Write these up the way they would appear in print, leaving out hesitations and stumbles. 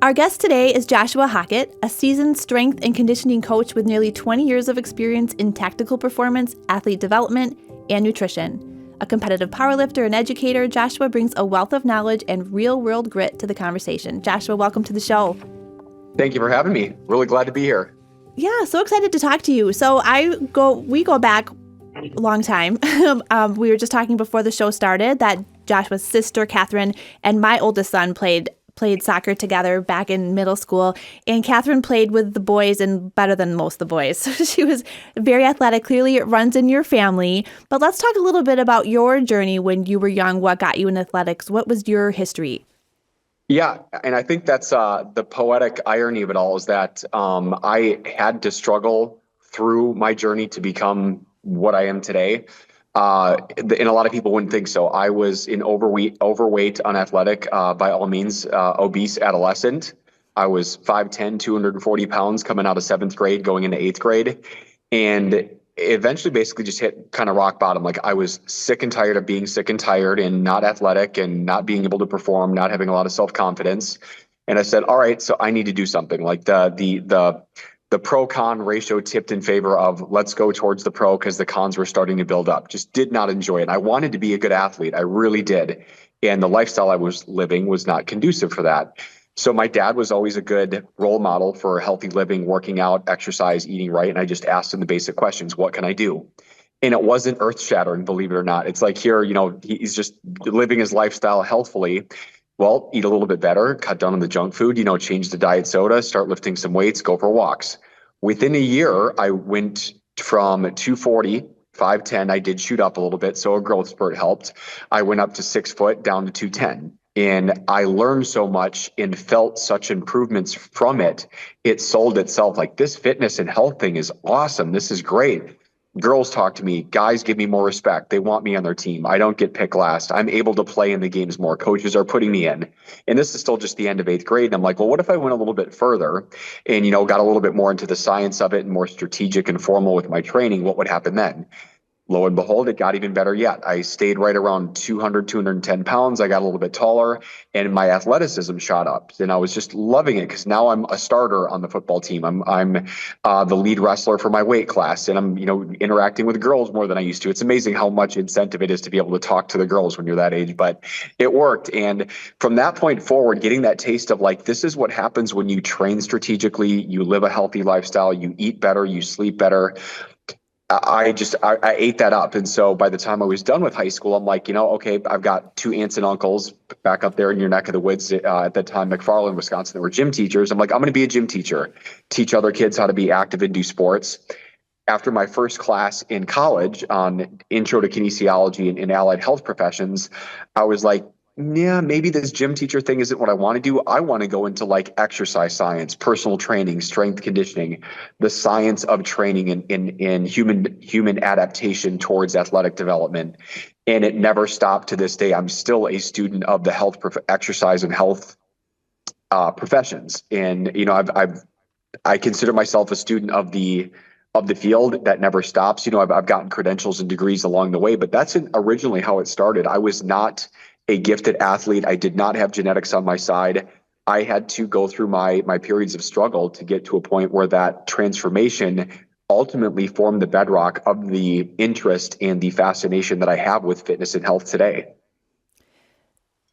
Our guest today is Joshua Hockett, a seasoned strength and conditioning coach with nearly 20 years of experience in tactical performance, athlete development, and nutrition. A competitive powerlifter and educator, Joshua brings a wealth of knowledge and real-world grit to the conversation. Joshua, welcome to the show. Thank you for having me. Really glad to be here. Yeah, so excited to talk to you. So we go back a long time. We were just talking before the show started that Joshua's sister, Catherine, and my oldest son played soccer together back in middle school. And Catherine played with the boys and better than most of the boys. So she was very athletic. Clearly it runs in your family. But let's talk a little bit about your journey when you were young. What got you in athletics? What was your history? Yeah, and I think that's the poetic irony of it all is that I had to struggle through my journey to become what I am today. And a lot of people wouldn't think so. I was an overweight, unathletic, by all means, obese adolescent. I was 5'10", 240 pounds coming out of 7th grade, going into 8th grade. And eventually basically just hit kind of rock bottom. Like I was sick and tired of being sick and tired and not athletic and not being able to perform, not having a lot of self-confidence. And I said, all right, so I need to do something. Like the pro-con ratio tipped in favor of let's go towards the pro because the cons were starting to build up. Just did not enjoy it. I wanted to be a good athlete. I really did. And the lifestyle I was living was not conducive for that. So my dad was always a good role model for healthy living, working out, exercise, eating right. And I just asked him the basic questions. What can I do? And it wasn't earth shattering, believe it or not. It's like here, he's just living his lifestyle healthfully. Well, eat a little bit better, cut down on the junk food, change the diet soda, start lifting some weights, go for walks. Within a year, I went from 240, 5'10". I did shoot up a little bit, so a growth spurt helped. I went up to 6 foot, down to 210. And I learned so much and felt such improvements from it. It sold itself like this fitness and health thing is awesome. This is great. Girls talk to me. Guys give me more respect. They want me on their team. I don't get picked last. I'm able to play in the games more. Coaches are putting me in. And this is still just the end of 8th grade. And I'm like, well, what if I went a little bit further and, got a little bit more into the science of it and more strategic and formal with my training? What would happen then? Lo and behold, it got even better yet. I stayed right around 200, 210 pounds. I got a little bit taller and my athleticism shot up. And I was just loving it because now I'm a starter on the football team. I'm the lead wrestler for my weight class. And I'm, interacting with girls more than I used to. It's amazing how much incentive it is to be able to talk to the girls when you're that age, but it worked. And from that point forward, getting that taste of like, this is what happens when you train strategically, you live a healthy lifestyle, you eat better, you sleep better. I ate that up. And so by the time I was done with high school, I'm like, okay, I've got 2 aunts and uncles back up there in your neck of the woods at that time, McFarland, Wisconsin, that were gym teachers. I'm like, I'm going to be a gym teacher, teach other kids how to be active and do sports. After my first class in college on intro to kinesiology and allied health professions, I was like, yeah, maybe this gym teacher thing isn't what I want to do. I want to go into like exercise science, personal training, strength conditioning, the science of training in human adaptation towards athletic development. And it never stopped to this day. I'm still a student of the exercise and health professions. And, I consider myself a student of the field that never stops. I've gotten credentials and degrees along the way, but that's originally how it started. I was not a gifted athlete. I did not have genetics on my side. I had to go through my periods of struggle to get to a point where that transformation ultimately formed the bedrock of the interest and the fascination that I have with fitness and health today.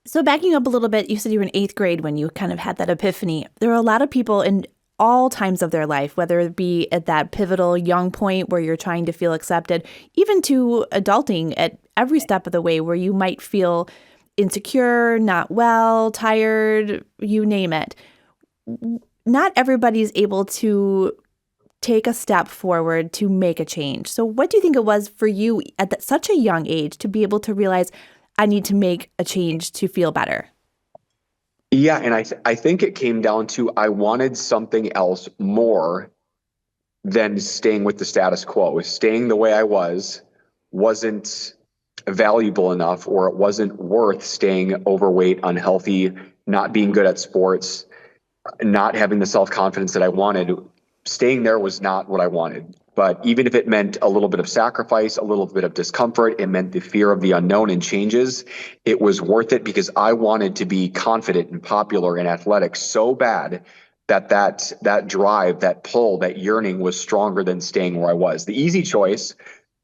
So backing up a little bit, you said you were in 8th grade when you kind of had that epiphany. There are a lot of people in all times of their life, whether it be at that pivotal young point where you're trying to feel accepted, even to adulting at every step of the way where you might feel insecure, not well, tired, you name it. Not everybody's able to take a step forward to make a change. So what do you think it was for you at such a young age to be able to realize I need to make a change to feel better? Yeah, and I think it came down to I wanted something else more than staying with the status quo. Staying the way I wasn't valuable enough, or it wasn't worth staying overweight, unhealthy, not being good at sports, not having the self-confidence that I wanted. Staying there was not what I wanted. But even if it meant a little bit of sacrifice, a little bit of discomfort, it meant the fear of the unknown and changes, it was worth it because I wanted to be confident and popular in athletics so bad that drive, that pull, that yearning was stronger than staying where I was. The easy choice,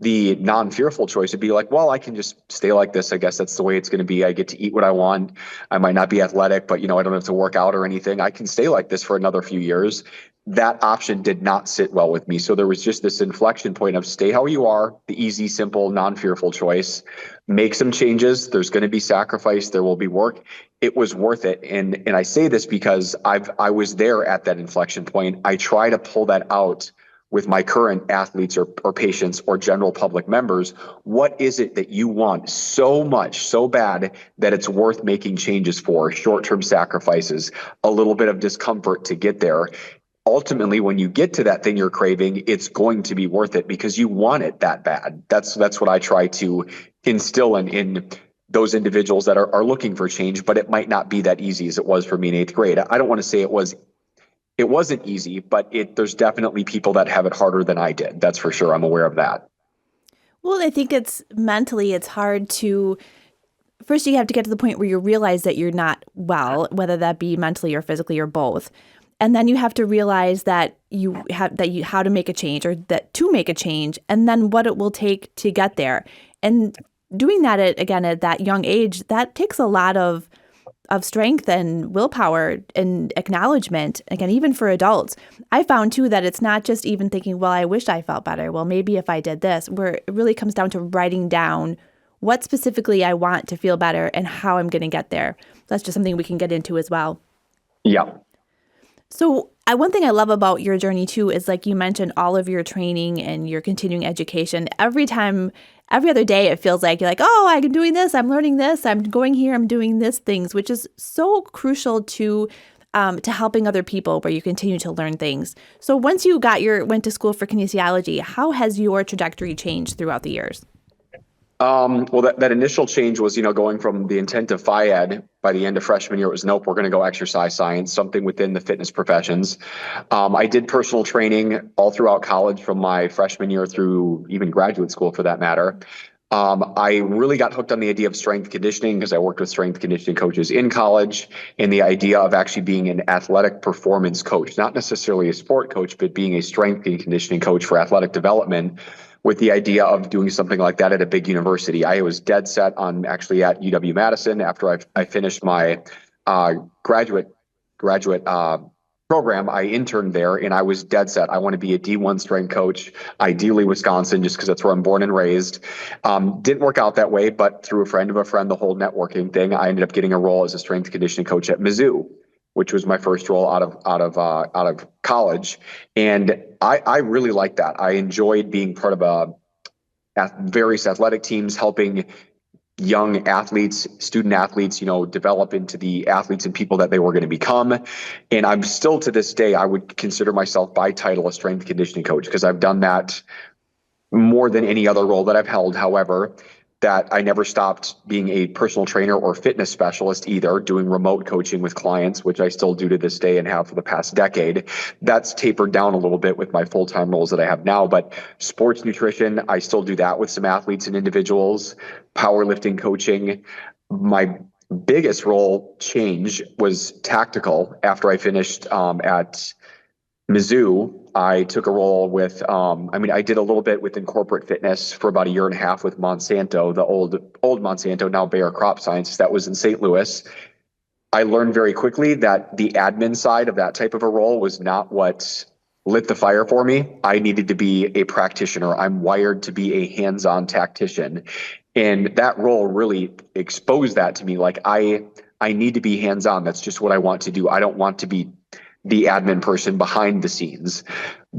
the non-fearful choice would be like, well, I can just stay like this. I guess that's the way it's going to be. I get to eat what I want. I might not be athletic, but I don't have to work out or anything. I can stay like this for another few years. That option did not sit well with me. So there was just this inflection point of stay how you are, the easy, simple, non-fearful choice. Make some changes. There's going to be sacrifice. There will be work. It was worth it. And I say this because I was there at that inflection point. I try to pull that out with my current athletes or patients or general public members. What is it that you want so much, so bad that it's worth making changes for? Short-term sacrifices, a little bit of discomfort to get there. Ultimately, when you get to that thing you're craving, it's going to be worth it because you want it that bad. That's what I try to instill in those individuals that are looking for change, but it might not be that easy as it was for me in eighth grade. I don't want to say it wasn't easy, but there's definitely people that have it harder than I did. That's for sure. I'm aware of that. Well, I think it's hard to, first you have to get to the point where you realize that you're not well, whether that be mentally or physically or both. And then you have to realize that how to make a change, or that to make a change, and then what it will take to get there. And doing that at that young age, that takes a lot of strength and willpower and acknowledgement, again, even for adults. I found too that it's not just even thinking, well, I wish I felt better. Well, maybe if I did this, where it really comes down to writing down what specifically I want to feel better and how I'm going to get there. That's just something we can get into as well. Yeah. So one thing I love about your journey too is, like you mentioned, all of your training and your continuing education. Every other day, it feels like you're like, oh, I'm doing this, I'm learning this, I'm going here, I'm doing this things, which is so crucial to helping other people, where you continue to learn things. So once you went to school for kinesiology, how has your trajectory changed throughout the years? Well, that initial change was, going from the intent of Phy Ed by the end of freshman year. It was, nope, we're going to go exercise science, something within the fitness professions. I did personal training all throughout college from my freshman year through even graduate school for that matter. I really got hooked on the idea of strength conditioning because I worked with strength conditioning coaches in college, and the idea of actually being an athletic performance coach, not necessarily a sport coach, but being a strength and conditioning coach for athletic development, with the idea of doing something like that at a big university. I was dead set on actually at UW-Madison after I finished my graduate program. I interned there, and I was dead set. I want to be a D1 strength coach, ideally Wisconsin, just because that's where I'm born and raised. Didn't work out that way, but through a friend of a friend, the whole networking thing, I ended up getting a role as a strength conditioning coach at Mizzou, which was my first role out of college. And I really liked that. I enjoyed being part of various athletic teams, helping young athletes, student athletes, develop into the athletes and people that they were going to become. And I'm still, to this day, I would consider myself by title a strength conditioning coach, because I've done that more than any other role that I've held. However, that I never stopped being a personal trainer or fitness specialist either, doing remote coaching with clients, which I still do to this day and have for the past decade. That's tapered down a little bit with my full-time roles that I have now, but sports nutrition, I still do that with some athletes and individuals. Powerlifting coaching. My biggest role change was tactical. After I finished at Mizzou, I took a role with, I did a little bit within corporate fitness for about a year and a half with Monsanto, the old Monsanto, now Bayer Crop Science, that was in St. Louis. I learned very quickly that the admin side of that type of a role was not what lit the fire for me. I needed to be a practitioner. I'm wired to be a hands-on tactician. And that role really exposed that to me. Like, I need to be hands-on. That's just what I want to do. I don't want to be the admin person behind the scenes.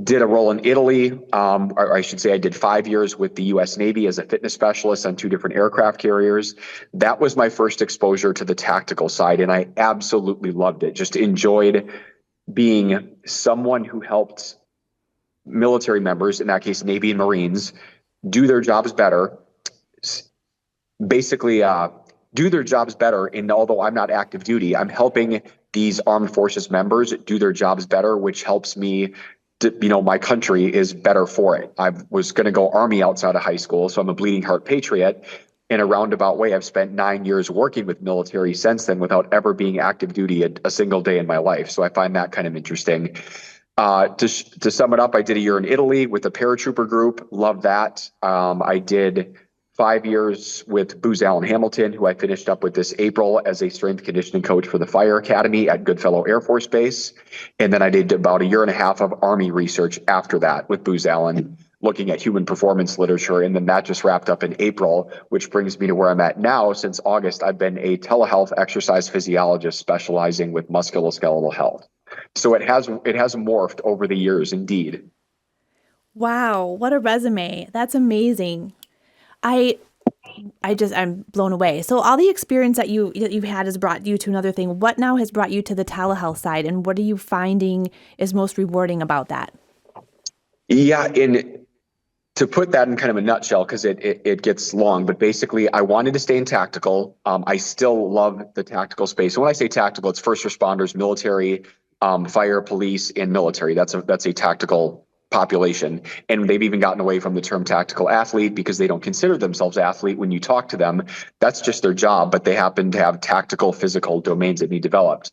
Did a role in Italy, or I should say I did 5 years with the US Navy as a fitness specialist on 2 different aircraft carriers. That was my first exposure to the tactical side, and I absolutely loved it. Just enjoyed being someone who helped military members, in that case Navy and Marines, do their jobs better, basically do their jobs better. And although I'm not active duty, I'm helping these armed forces members do their jobs better, which helps me my country is better for it. I was going to go Army outside of high school, so I'm a bleeding heart patriot. In a roundabout way, I've spent 9 years working with military since then without ever being active duty a single day in my life. So I find that kind of interesting. To sum it up, I did a year in Italy with a paratrooper group. Love that. I did 5 years with Booz Allen Hamilton, who I finished up with this April as a strength conditioning coach for the Fire Academy at Goodfellow Air Force Base. And then I did about a year and a half of Army research after that with Booz Allen, looking at human performance literature. And then that just wrapped up in April, which brings me to where I'm at now. Since August, I've been a telehealth exercise physiologist specializing with musculoskeletal health. So it has morphed over the years, indeed. Wow, what a resume. That's amazing. I I'm blown away. So all the experience that you've had has brought you to another thing. What now has brought you to the telehealth side, and what are you finding is most rewarding about that? Yeah, to put that in kind of a nutshell, because it gets long, but basically I wanted to stay in tactical. I still love the tactical space. And when I say tactical, it's first responders, military, fire, police, and military. That's a tactical population. And they've even gotten away from the term tactical athlete because they don't consider themselves athlete. When you talk to them, that's just their job, but they happen to have tactical physical domains that need developed.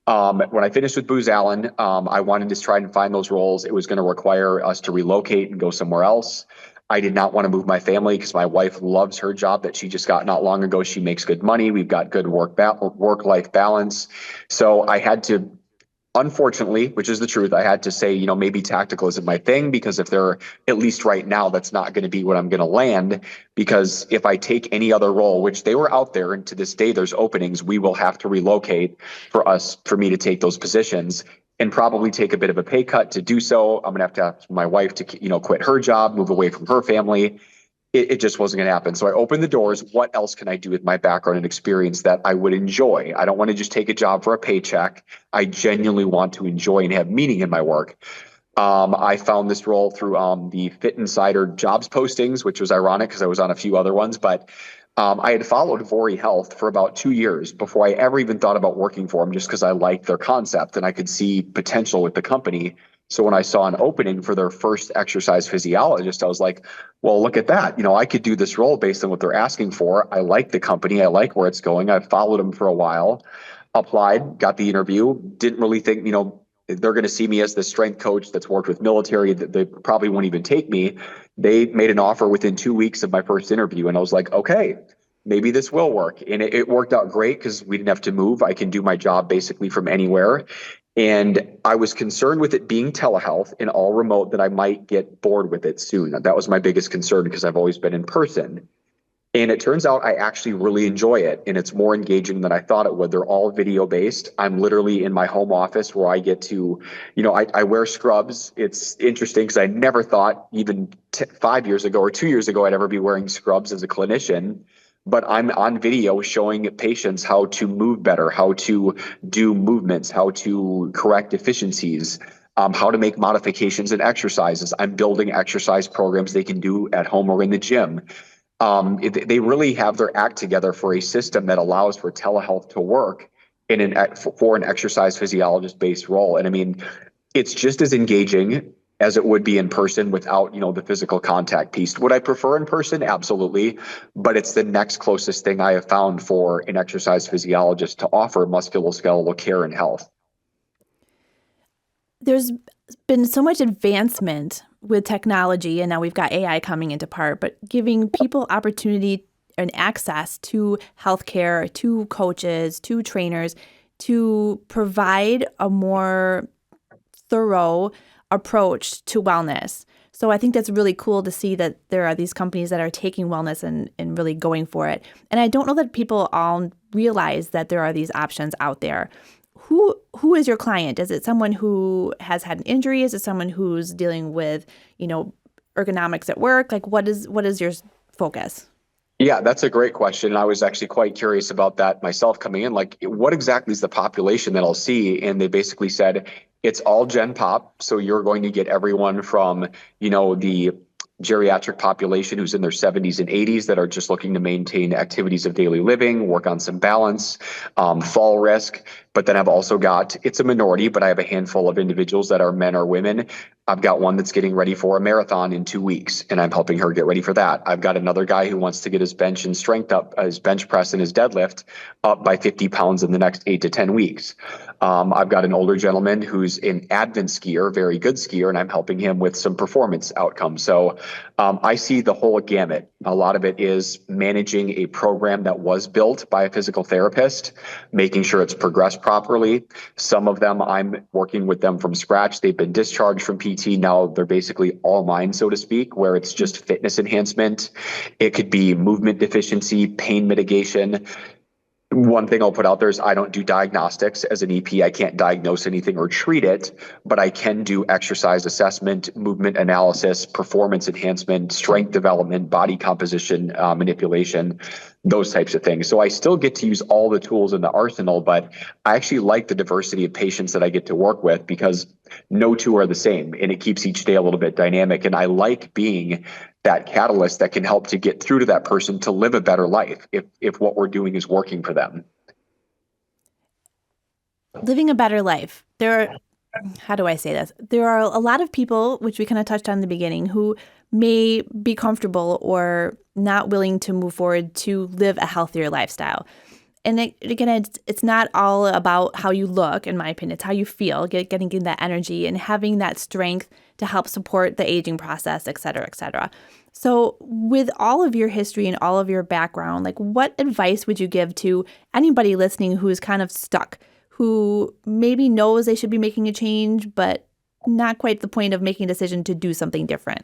When I finished with Booz Allen, I wanted to try and find those roles. It was going to require us to relocate and go somewhere else. I did not want to move my family because my wife loves her job that she just got not long ago. She makes good money. We've got good work-life balance. So I had to, unfortunately, which is the truth, I had to say, maybe tactical isn't my thing, because if they're, at least right now, that's not going to be what I'm going to land. Because if I take any other role, which they were out there, and to this day there's openings, we will have to relocate for me to take those positions, and probably take a bit of a pay cut to do so. I'm going to have my wife to, quit her job, move away from her family. It just wasn't going to happen. So I opened the doors. What else can I do with my background and experience that I would enjoy? I don't want to just take a job for a paycheck. I genuinely want to enjoy and have meaning in my work. I found this role through the Fit Insider jobs postings, which was ironic because I was on a few other ones. But I had followed Vori Health for about 2 years before I ever even thought about working for them, just because I liked their concept and I could see potential with the company. So when I saw an opening for their first exercise physiologist, I was like, well, look at that. I could do this role based on what they're asking for. I like the company. I like where it's going. I've followed them for a while, applied, got the interview, didn't really think, they're going to see me as the strength coach that's worked with military. That they probably won't even take me. They made an offer within 2 weeks of my first interview. And I was like, okay, maybe this will work. And it worked out great because we didn't have to move. I can do my job basically from anywhere. And I was concerned with it being telehealth and all remote that I might get bored with it soon. That was my biggest concern because I've always been in person. And it turns out I actually really enjoy it, and it's more engaging than I thought it would. They're all video based. I'm literally in my home office where I get to, I wear scrubs. It's interesting because I never thought even 5 years ago or 2 years ago I'd ever be wearing scrubs as a clinician. But I'm on video showing patients how to move better, how to do movements, how to correct deficiencies, how to make modifications in exercises. I'm building exercise programs they can do at home or in the gym. They really have their act together for a system that allows for telehealth to work for an exercise physiologist based role. And I mean, it's just as engaging as it would be in person without, the physical contact piece. Would I prefer in person? Absolutely. But it's the next closest thing I have found for an exercise physiologist to offer musculoskeletal care and health. There's been so much advancement with technology, and now we've got AI coming into part, but giving people opportunity and access to healthcare, to coaches, to trainers, to provide a more thorough approach to wellness. So I think that's really cool to see that there are these companies that are taking wellness and really going for it. And I don't know that people all realize that there are these options out there. Who is your client? Is it someone who has had an injury? Is it someone who's dealing with, ergonomics at work? Like, what is your focus? Yeah, that's a great question. I was actually quite curious about that myself coming in. Like, what exactly is the population that I'll see? And they basically said it's all Gen Pop. So you're going to get everyone from, the geriatric population who's in their 70s and 80s that are just looking to maintain activities of daily living, work on some balance, fall risk. But then I've also got, it's a minority, but I have a handful of individuals that are men or women I've got one that's getting ready for a marathon in 2 weeks, and I'm helping her get ready for that. I've got another guy who wants to get his bench and strength up, his bench press and his deadlift up by 50 pounds in the next 8 to 10 weeks. I've got an older gentleman who's an advent skier, very good skier, and I'm helping him with some performance outcomes. So I see the whole gamut. A lot of it is managing a program that was built by a physical therapist, making sure it's progressed properly. Some of them I'm working with them from scratch. They've been discharged from PT. Now they're basically all mine, so to speak, where it's just fitness enhancement. It could be movement deficiency, pain mitigation. One thing I'll put out there is I don't do diagnostics as an EP. I can't diagnose anything or treat it, but I can do exercise assessment, movement analysis, performance enhancement, strength development, body composition manipulation, those types of things. So I still get to use all the tools in the arsenal, but I actually like the diversity of patients that I get to work with because no two are the same, and it keeps each day a little bit dynamic. And I like being that catalyst that can help to get through to that person to live a better life if what we're doing is working for them. Living a better life. How do I say this? There are a lot of people, which we kind of touched on in the beginning, who may be comfortable or not willing to move forward to live a healthier lifestyle. And again, it's not all about how you look, in my opinion. It's how you feel, getting that energy and having that strength to help support the aging process, et cetera, et cetera. So with all of your history and all of your background, like what advice would you give to anybody listening who is kind of stuck, who maybe knows they should be making a change, but not quite the point of making a decision to do something different?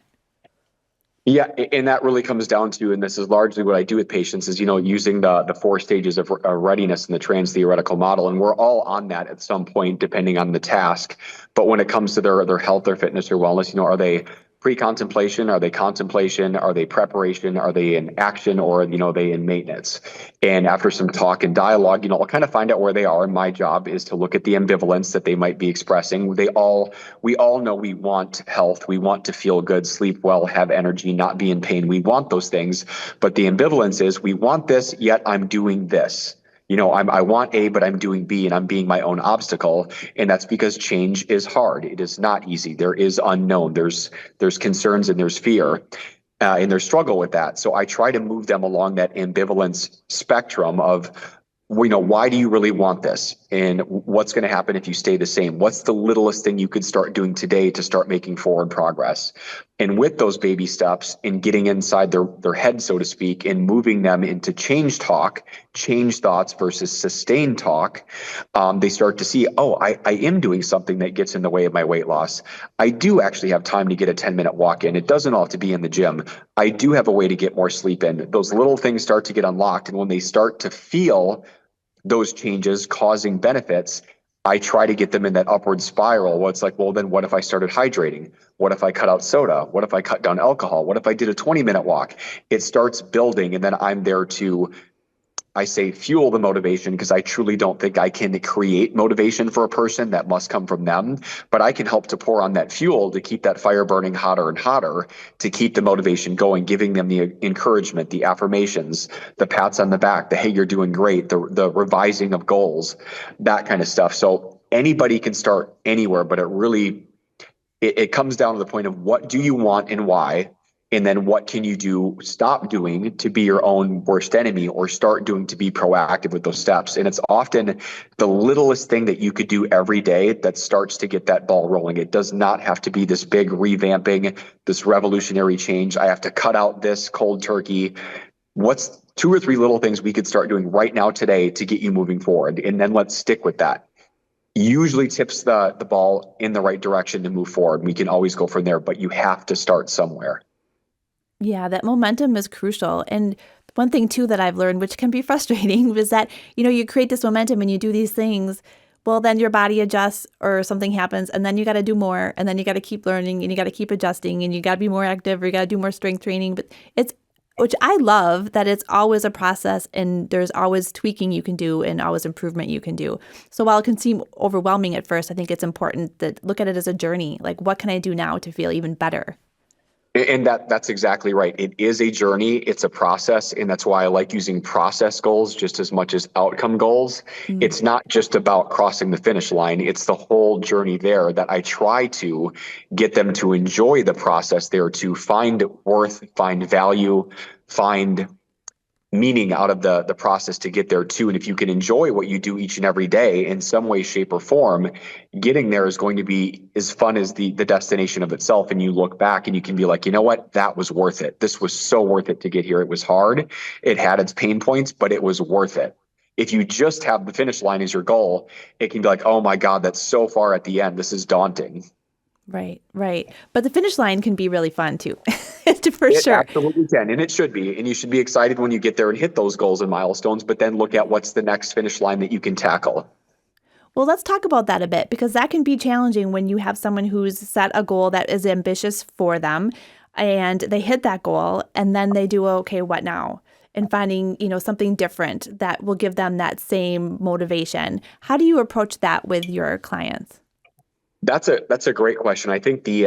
Yeah, and that really comes down to, and this is largely what I do with patients, is using the 4 stages of readiness in the trans theoretical model, and we're all on that at some point, depending on the task. But when it comes to their health, their fitness, or wellness, are they pre-contemplation? Are they contemplation? Are they preparation? Are they in action? Or are they in maintenance? And after some talk and dialogue, I'll kind of find out where they are. And my job is to look at the ambivalence that they might be expressing. We all know we want health. We want to feel good, sleep well, have energy, not be in pain. We want those things. But the ambivalence is we want this, yet I'm doing this. I want A, but I'm doing B, and I'm being my own obstacle. And that's because change is hard. It is not easy. There is unknown. There's concerns and there's fear. And there's struggle with that. So I try to move them along that ambivalence spectrum of, why do you really want this? And what's going to happen if you stay the same? What's the littlest thing you could start doing today to start making forward progress? And with those baby steps and getting inside their head, so to speak, and moving them into change talk, change thoughts versus sustained talk, they start to see, I am doing something that gets in the way of my weight loss. I do actually have time to get a 10-minute walk in. It doesn't all have to be in the gym. I do have a way to get more sleep in. Those little things start to get unlocked. And when they start to feel those changes causing benefits, I try to get them in that upward spiral where it's like, well, then what if I started hydrating? What if I cut out soda? What if I cut down alcohol? What if I did a 20-minute walk? It starts building, and then I'm there to, I say, fuel the motivation, because I truly don't think I can create motivation for a person. That must come from them. But I can help to pour on that fuel to keep that fire burning hotter and hotter, to keep the motivation going, giving them the encouragement, the affirmations, the pats on the back, the hey, you're doing great, the revising of goals, that kind of stuff. So anybody can start anywhere, but it comes down to the point of what do you want and why? And then what can you stop doing to be your own worst enemy, or start doing to be proactive with those steps? And it's often the littlest thing that you could do every day that starts to get that ball rolling. It does not have to be this big revamping, this revolutionary change. I have to cut out this cold turkey. What's 2 or 3 little things we could start doing right now today to get you moving forward? And then let's stick with that. Usually tips the ball in the right direction to move forward. We can always go from there, but you have to start somewhere. Yeah, that momentum is crucial. And one thing too that I've learned, which can be frustrating, is that, you create this momentum and you do these things. Well, then your body adjusts or something happens, and then you got to do more, and then you got to keep learning, and you got to keep adjusting, and you got to be more active, or you got to do more strength training. But which I love, that it's always a process, and there's always tweaking you can do and always improvement you can do. So while it can seem overwhelming at first, I think it's important to look at it as a journey. Like, what can I do now to feel even better? And that's exactly right. It is a journey. It's a process. And that's why I like using process goals just as much as outcome goals. Mm, It's not just about crossing the finish line. It's the whole journey there that I try to get them to enjoy the process there, to find worth, find value, find meaning out of the process to get there too. And if you can enjoy what you do each and every day in some way, shape, or form, getting there is going to be as fun as the destination of itself. And you look back and you can be like, you know what, that was worth it. This was so worth it to get here. It was hard. It had its pain points, but it was worth it. If you just have the finish line as your goal, it can be like, oh my God, that's so far at the end. This is daunting. right, right. But the finish line can be really fun too, for It sure. absolutely can, and it should be. And you should be excited when you get there and hit those goals and milestones, but then look at what's the next finish line that you can tackle. Well, let's talk about that a bit because that can be challenging when you have someone who's set a goal that is ambitious for them and they hit that goal and then they do, okay, what now? And finding, something different that will give them that same motivation. How do you approach that with your clients? That's a great question. I think the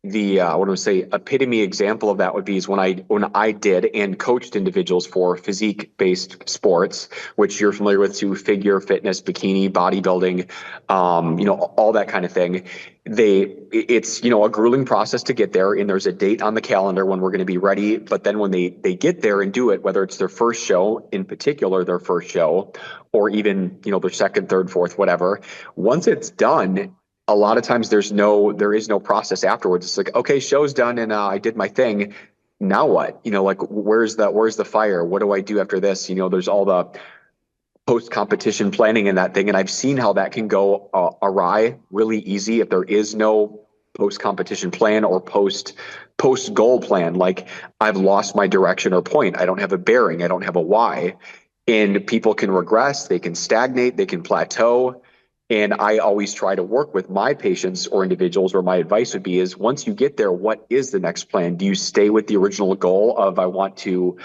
what do I say epitome example of that would be is when I did and coached individuals for physique based sports, which you're familiar with too, figure fitness, bikini, bodybuilding, all that kind of thing. It's a grueling process to get there, and there's a date on the calendar when we're going to be ready. But then when they get there and do it, whether it's their first show, in particular their first show, or even their second, third, fourth, whatever, once it's done, a lot of times there is no process afterwards. It's like, okay, show's done and I did my thing. Now what? Like where's the fire? What do I do after this? There's all the post competition planning in that thing. And I've seen how that can go awry really easy if there is no post competition plan or post goal plan. Like I've lost my direction or point. I don't have a bearing. I don't have a why. And people can regress, they can stagnate, they can plateau. And I always try to work with my patients or individuals, or my advice would be is once you get there, what is the next plan? Do you stay with the original goal of I want to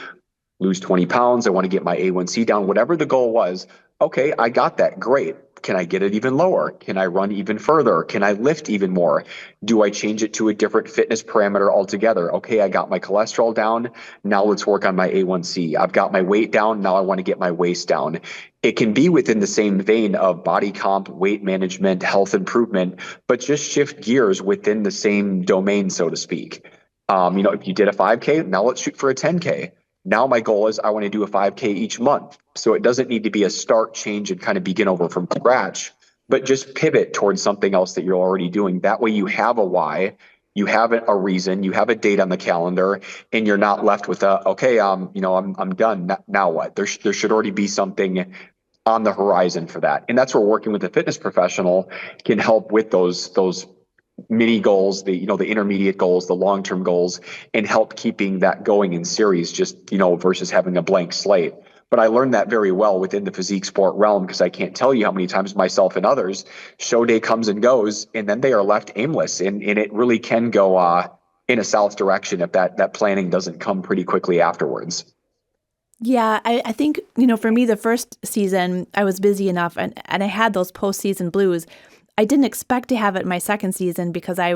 lose 20 pounds. I want to get my A1C down, whatever the goal was. Okay, I got that. Great. Can I get it even lower? Can I run even further? Can I lift even more? Do I change it to a different fitness parameter altogether? Okay, I got my cholesterol down. Now let's work on my A1C. I've got my weight down. Now I want to get my waist down. It can be within the same vein of body comp, weight management, health improvement, but just shift gears within the same domain, so to speak. If you did a 5K, now let's shoot for a 10K. Now my goal is I want to do a 5K each month. So it doesn't need to be a start, change, and kind of begin over from scratch, but just pivot towards something else that you're already doing. That way you have a why, you have a reason, you have a date on the calendar, and you're not left with okay, I'm done. Now what? There should already be something on the horizon for that. And that's where working with a fitness professional can help with those mini goals, the intermediate goals, the long-term goals, and help keeping that going in series, just versus having a blank slate. But I learned that very well within the physique sport realm, because I can't tell you how many times myself and others, show day comes and goes, and then they are left aimless, and it really can go in a south direction if that planning doesn't come pretty quickly afterwards. Yeah, I think, for me, the first season, I was busy enough and I had those postseason blues. I didn't expect to have it my second season because I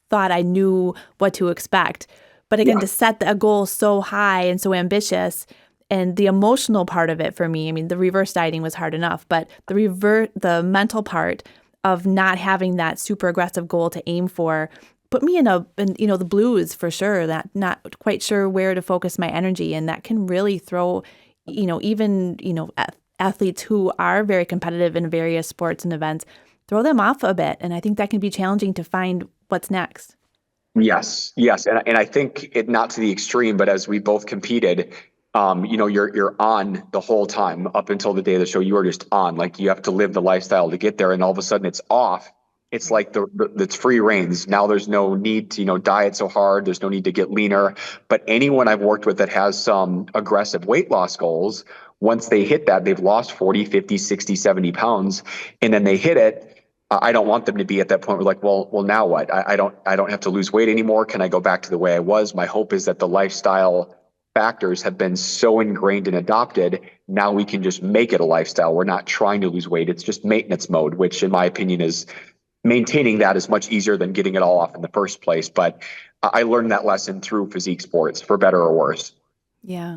thought I knew what to expect. But again, Yeah. to set a goal so high and so ambitious and the emotional part of it for me, I mean, the reverse dieting was hard enough, but the mental part of not having that super aggressive goal to aim for put me in the blues for sure, that not quite sure where to focus my energy. And that can really throw, even, athletes who are very competitive in various sports and events, throw them off a bit. And I think that can be challenging to find what's next. Yes, and I think it not to the extreme, but as we both competed, you're on the whole time up until the day of the show. You are just on, like you have to live the lifestyle to get there, and all of a sudden it's off. It's Right. like it's free reigns. Now there's no need to diet so hard. There's no need to get leaner. But anyone I've worked with that has some aggressive weight loss goals, once they hit that, they've lost 40, 50, 60, 70 pounds, and then they hit it. I don't want them to be at that point where like, well, now what? I don't have to lose weight anymore. Can I go back to the way I was? My hope is that the lifestyle factors have been so ingrained and adopted. Now we can just make it a lifestyle. We're not trying to lose weight. It's just maintenance mode, which in my opinion is maintaining that is much easier than getting it all off in the first place. But I learned that lesson through physique sports, for better or worse. Yeah.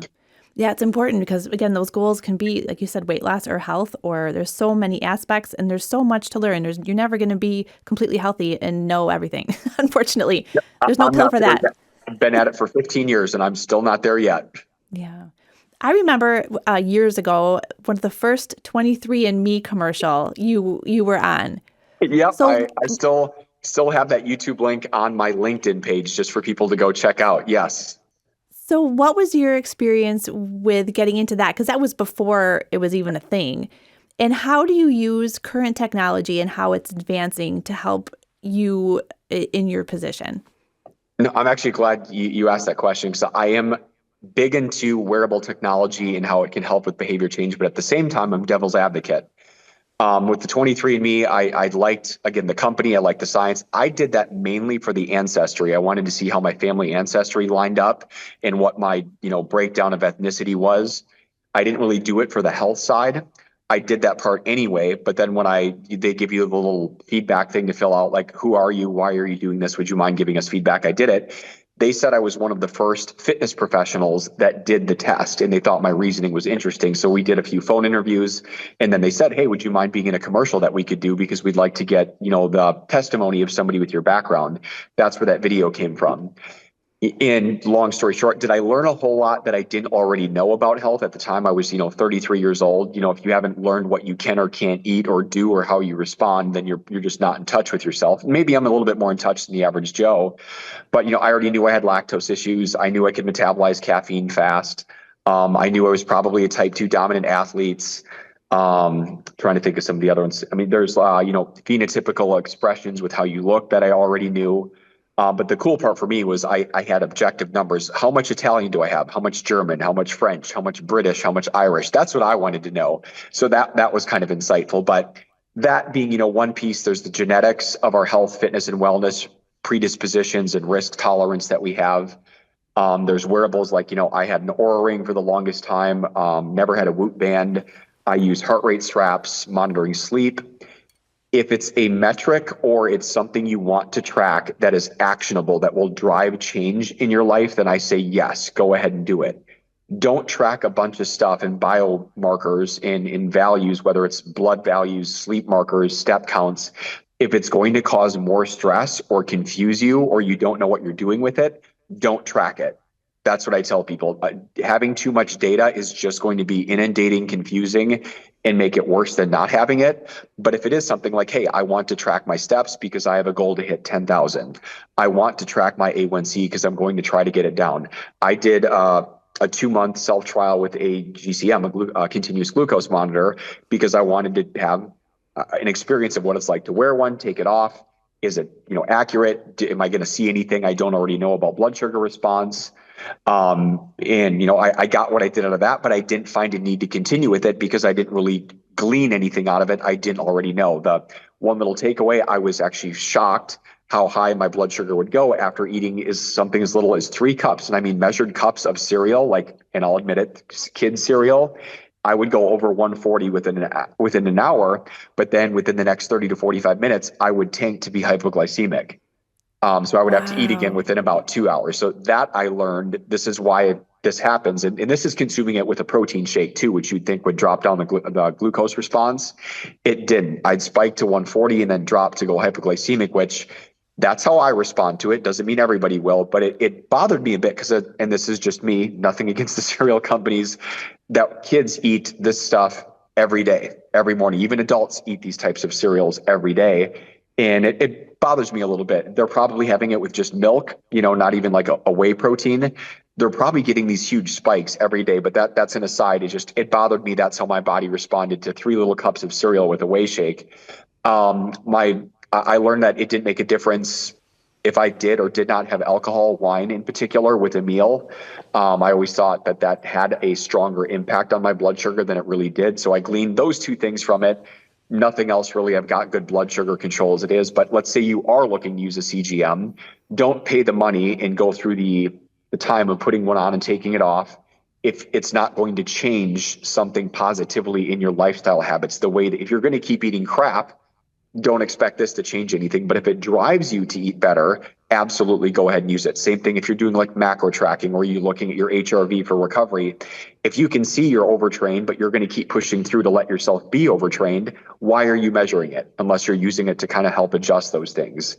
Yeah, it's important because again, those goals can be, like you said, weight loss or health, or there's so many aspects and there's so much to learn. You're never going to be completely healthy and know everything. Unfortunately, Yep. there's no I'm pill not for there that. yet. I've been at it for 15 years and I'm still not there yet. Yeah. I remember years ago, one of the first 23andMe commercial you were on. Yep. So I still have that YouTube link on my LinkedIn page just for people to go check out. Yes. so what was your experience with getting into that? Because that was before it was even a thing. And how do you use current technology and how it's advancing to help you in your position? No, I'm actually glad you asked that question because I am big into wearable technology and how it can help with behavior change. But at the same time, I'm devil's advocate. With the 23andMe, I liked, again, the company. I liked the science. I did that mainly for the ancestry. I wanted to see how my family ancestry lined up and what my, breakdown of ethnicity was. I didn't really do it for the health side. I did that part anyway, but then when they give you the little feedback thing to fill out, like, who are you? Why are you doing this? Would you mind giving us feedback? I did it. They said I was one of the first fitness professionals that did the test, and they thought my reasoning was interesting. So we did a few phone interviews, and then they said, hey, would you mind being in a commercial that we could do? Because we'd like to get, the testimony of somebody with your background. That's where that video came from. In long story short, did I learn a whole lot that I didn't already know about health at the time? I was, 33 years old. If you haven't learned what you can or can't eat or do or how you respond, then you're just not in touch with yourself. Maybe I'm a little bit more in touch than the average Joe, but I already knew I had lactose issues. I knew I could metabolize caffeine fast. I knew I was probably a type 2 dominant athlete. Trying to think of some of the other ones. I mean, there's phenotypical expressions with how you look that I already knew. But the cool part for me was I had objective numbers. How much Italian do I have? How much German? How much French? How much British? How much Irish? That's what I wanted to know. So that was kind of insightful. But that being, one piece, there's the genetics of our health, fitness, and wellness predispositions and risk tolerance that we have. There's wearables like, I had an Oura Ring for the longest time, never had a Whoop band. I use heart rate straps, monitoring sleep. If it's a metric or it's something you want to track that is actionable, that will drive change in your life, then I say, yes, go ahead and do it. Don't track a bunch of stuff in biomarkers in values, whether it's blood values, sleep markers, step counts. If it's going to cause more stress or confuse you, or you don't know what you're doing with it, don't track it. That's what I tell people. Having too much data is just going to be inundating, confusing, and make it worse than not having it. But if it is something like, hey, I want to track my steps because I have a goal to hit 10,000. I want to track my A1C because I'm going to try to get it down. I did a 2-month self trial with a GCM, a continuous glucose monitor, because I wanted to have an experience of what it's like to wear one, take it off. Is it, accurate? Am I going to see anything I don't already know about blood sugar response? And I got what I did out of that, but I didn't find a need to continue with it because I didn't really glean anything out of it I didn't already know. The one little takeaway, I was actually shocked how high my blood sugar would go after eating is something as little as 3 cups. And I mean, measured cups of cereal, and I'll admit it, kids cereal. I would go over 140 within an hour, but then within the next 30 to 45 minutes, I would tank to be hypoglycemic. So I would have to eat again Wow. within about 2 hours. So that I learned, this is why this happens. And this is consuming it with a protein shake too, which you'd think would drop down the glucose response. It didn't. I'd spike to 140 and then drop to go hypoglycemic, which that's how I respond to it. Doesn't mean everybody will, but it bothered me a bit because, and this is just me, nothing against the cereal companies, that kids eat this stuff every day, every morning. Even adults eat these types of cereals every day. And it bothers me a little bit. They're probably having it with just milk, not even like a whey protein. They're probably getting these huge spikes every day, but that's an aside. It bothered me. That's how my body responded to 3 little cups of cereal with a whey shake. I learned that it didn't make a difference if I did or did not have alcohol, wine in particular, with a meal. I always thought that had a stronger impact on my blood sugar than it really did. So I gleaned those 2 things from it. Nothing else really. I've got good blood sugar control as it is. But let's say you are looking to use a CGM. Don't pay the money and go through the time of putting one on and taking it off if it's not going to change something positively in your lifestyle habits. The way that if you're going to keep eating crap, don't expect this to change anything. But if it drives you to eat better, absolutely go ahead and use it. Same thing if you're doing like macro tracking or you're looking at your HRV for recovery. If you can see you're overtrained, but you're going to keep pushing through to let yourself be overtrained, why are you measuring it unless you're using it to kind of help adjust those things?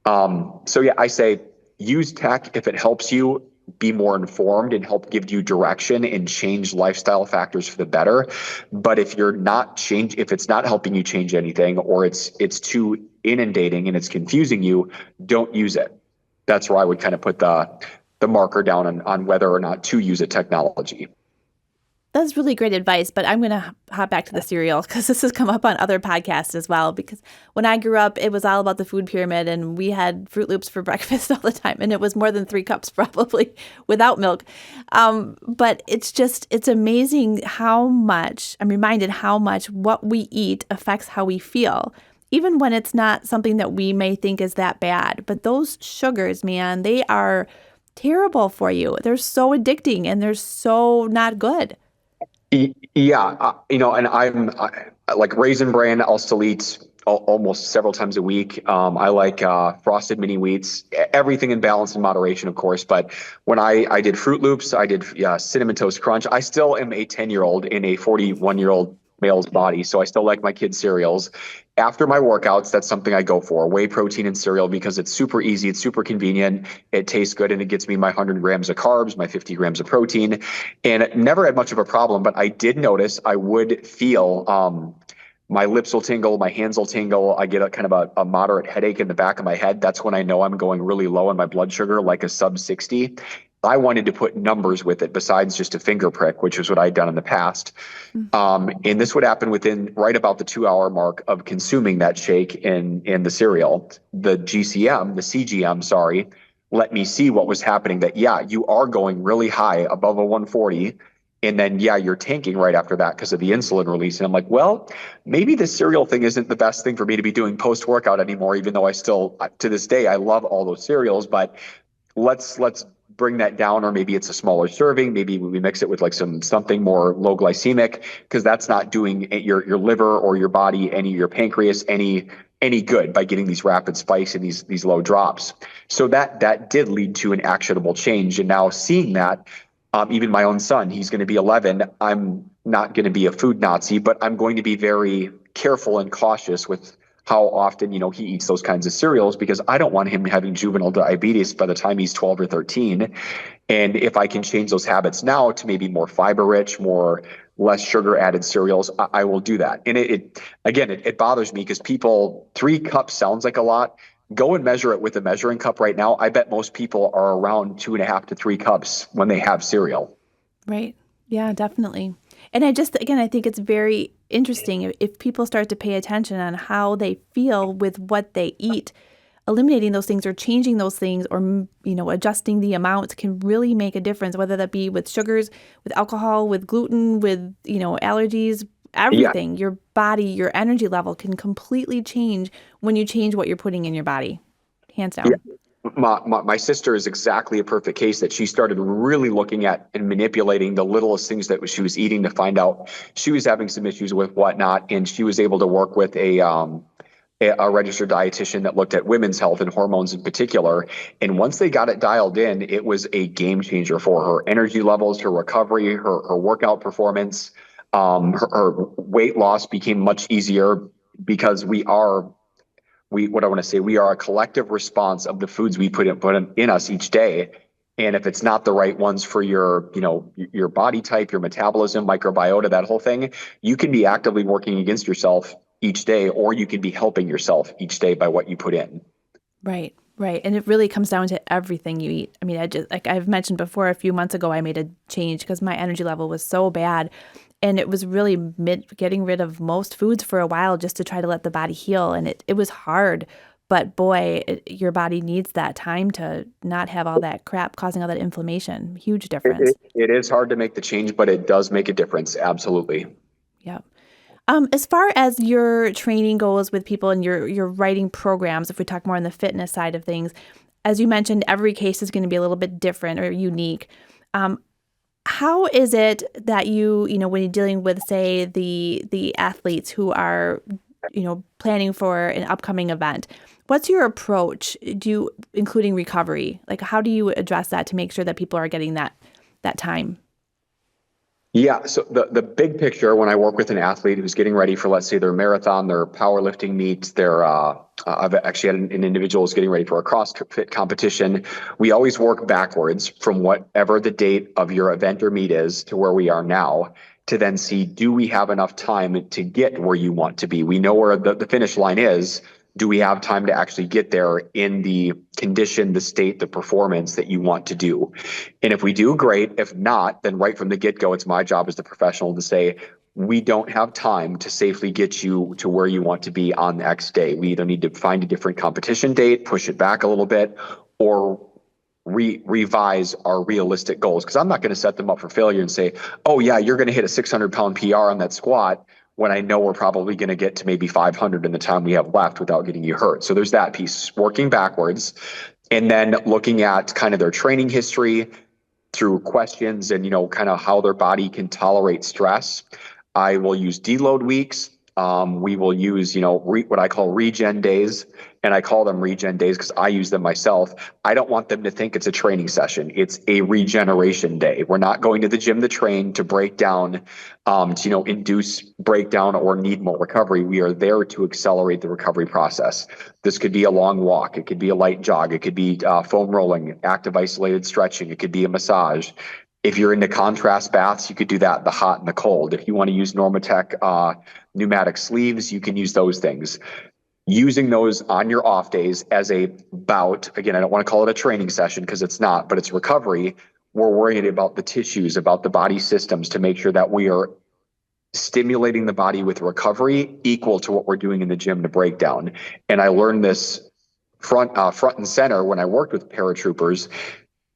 So yeah, I say use tech if it helps you be more informed and help give you direction and change lifestyle factors for the better. But if if it's not helping you change anything, or it's too inundating and it's confusing you, don't use it. That's where I would kind of put the marker down on whether or not to use a technology. That's really great advice, but I'm going to hop back to the cereal because this has come up on other podcasts as well. Because when I grew up, it was all about the food pyramid, and we had Fruit Loops for breakfast all the time, and it was more than 3 cups probably without milk. But it's amazing how much, I'm reminded how much what we eat affects how we feel, even when it's not something that we may think is that bad. But those sugars, man, they are terrible for you. They're so addicting and they're so not good. Yeah, and like Raisin Bran, I'll still eat almost several times a week. I like frosted mini wheats, everything in balance and moderation, of course. But when I did Fruit Loops, I did Cinnamon Toast Crunch. I still am a 10-year-old in a 41-year-old male's body, so I still like my kids' cereals. After my workouts, that's something I go for, whey protein and cereal, because it's super easy, it's super convenient, it tastes good, and it gets me my 100 grams of carbs, my 50 grams of protein, and never had much of a problem. But I did notice I would feel my lips will tingle, my hands will tingle. I get a kind of a moderate headache in the back of my head. That's when I know I'm going really low in my blood sugar, like a sub 60. I wanted to put numbers with it besides just a finger prick, which is what I'd done in the past. And this would happen within right about the 2-hour mark of consuming that shake in the cereal. The CGM, sorry, let me see what was happening. That, yeah, you are going really high above a 140. And then, yeah, you're tanking right after that because of the insulin release. And I'm like, well, maybe this cereal thing isn't the best thing for me to be doing post workout anymore, even though I still, to this day, I love all those cereals. But let's bring that down, or maybe it's a smaller serving. Maybe we mix it with like something more low glycemic, because that's not doing your liver or your body, your pancreas any good by getting these rapid spikes and these low drops. So that did lead to an actionable change. And now seeing that, even my own son, he's going to be 11. I'm not going to be a food Nazi, but I'm going to be very careful and cautious with how often, he eats those kinds of cereals, because I don't want him having juvenile diabetes by the time he's 12 or 13. And if I can change those habits now to maybe more fiber rich, less sugar added cereals, I will do that. And it bothers me because 3 cups sounds like a lot. Go and measure it with a measuring cup right now. I bet most people are around 2.5 to 3 cups when they have cereal. Right. Yeah, definitely. And I think it's very interesting if people start to pay attention on how they feel with what they eat, eliminating those things or changing those things, or, adjusting the amounts can really make a difference, whether that be with sugars, with alcohol, with gluten, with, allergies, everything. Yeah. Your body, your energy level can completely change when you change what you're putting in your body. Hands down. Yeah. My sister is exactly a perfect case, that she started really looking at and manipulating the littlest things that she was eating to find out she was having some issues with whatnot. And she was able to work with a registered dietitian that looked at women's health and hormones in particular. And once they got it dialed in, it was a game changer for her energy levels, her recovery, her workout performance. Her weight loss became much easier, because we are a collective response of the foods we put in us each day. And if it's not the right ones for your body type, your metabolism, microbiota, that whole thing, you can be actively working against yourself each day, or you can be helping yourself each day by what you put in. Right. Right. And it really comes down to everything you eat. I mean, like I've mentioned before, a few months ago, I made a change because my energy level was so bad. And it was really getting rid of most foods for a while just to try to let the body heal. And it was hard. But boy, your body needs that time to not have all that crap causing all that inflammation. Huge difference. It is hard to make the change, but it does make a difference. Absolutely. Yep. As far as your training goes with people and your writing programs, if we talk more on the fitness side of things, as you mentioned, every case is going to be a little bit different or unique. How is it that when you're dealing with, say, the athletes who are, planning for an upcoming event. What's your approach, including recovery? Like, how do you address that to make sure that people are getting that time? Yeah. So the big picture, when I work with an athlete who's getting ready for, let's say, their marathon, their powerlifting meet, I've actually had an individual who's getting ready for a CrossFit competition. We always work backwards from whatever the date of your event or meet is to where we are now, to then see, do we have enough time to get where you want to be? We know where the finish line is. Do we have time to actually get there in the condition, the state, the performance that you want to do? And if we do, great. If not, then right from the get-go, it's my job as the professional to say, we don't have time to safely get you to where you want to be on the X day. We either need to find a different competition date, push it back a little bit, or revise our realistic goals. Because I'm not going to set them up for failure and say, oh yeah, you're going to hit a 600-pound PR on that squat, when I know we're probably going to get to maybe 500 in the time we have left without getting you hurt. So there's that piece, working backwards, and then looking at kind of their training history through questions and, kind of how their body can tolerate stress. I will use deload weeks. We will use, what I call regen days. And I call them regen days because I use them myself. I don't want them to think it's a training session. It's a regeneration day. We're not going to the gym to train, to break down, to, induce breakdown or need more recovery. We are there to accelerate the recovery process. This could be a long walk. It could be a light jog. It could be foam rolling, active isolated stretching. It could be a massage. If you're into contrast baths, you could do that, the hot and the cold. If you want to use Normatec pneumatic sleeves, you can use those things. Using those on your off days as a bout, again, I don't want to call it a training session because it's not, but it's recovery. We're worried about the tissues, about the body systems, to make sure that we are stimulating the body with recovery equal to what we're doing in the gym to break down. And I learned this front and center when I worked with paratroopers.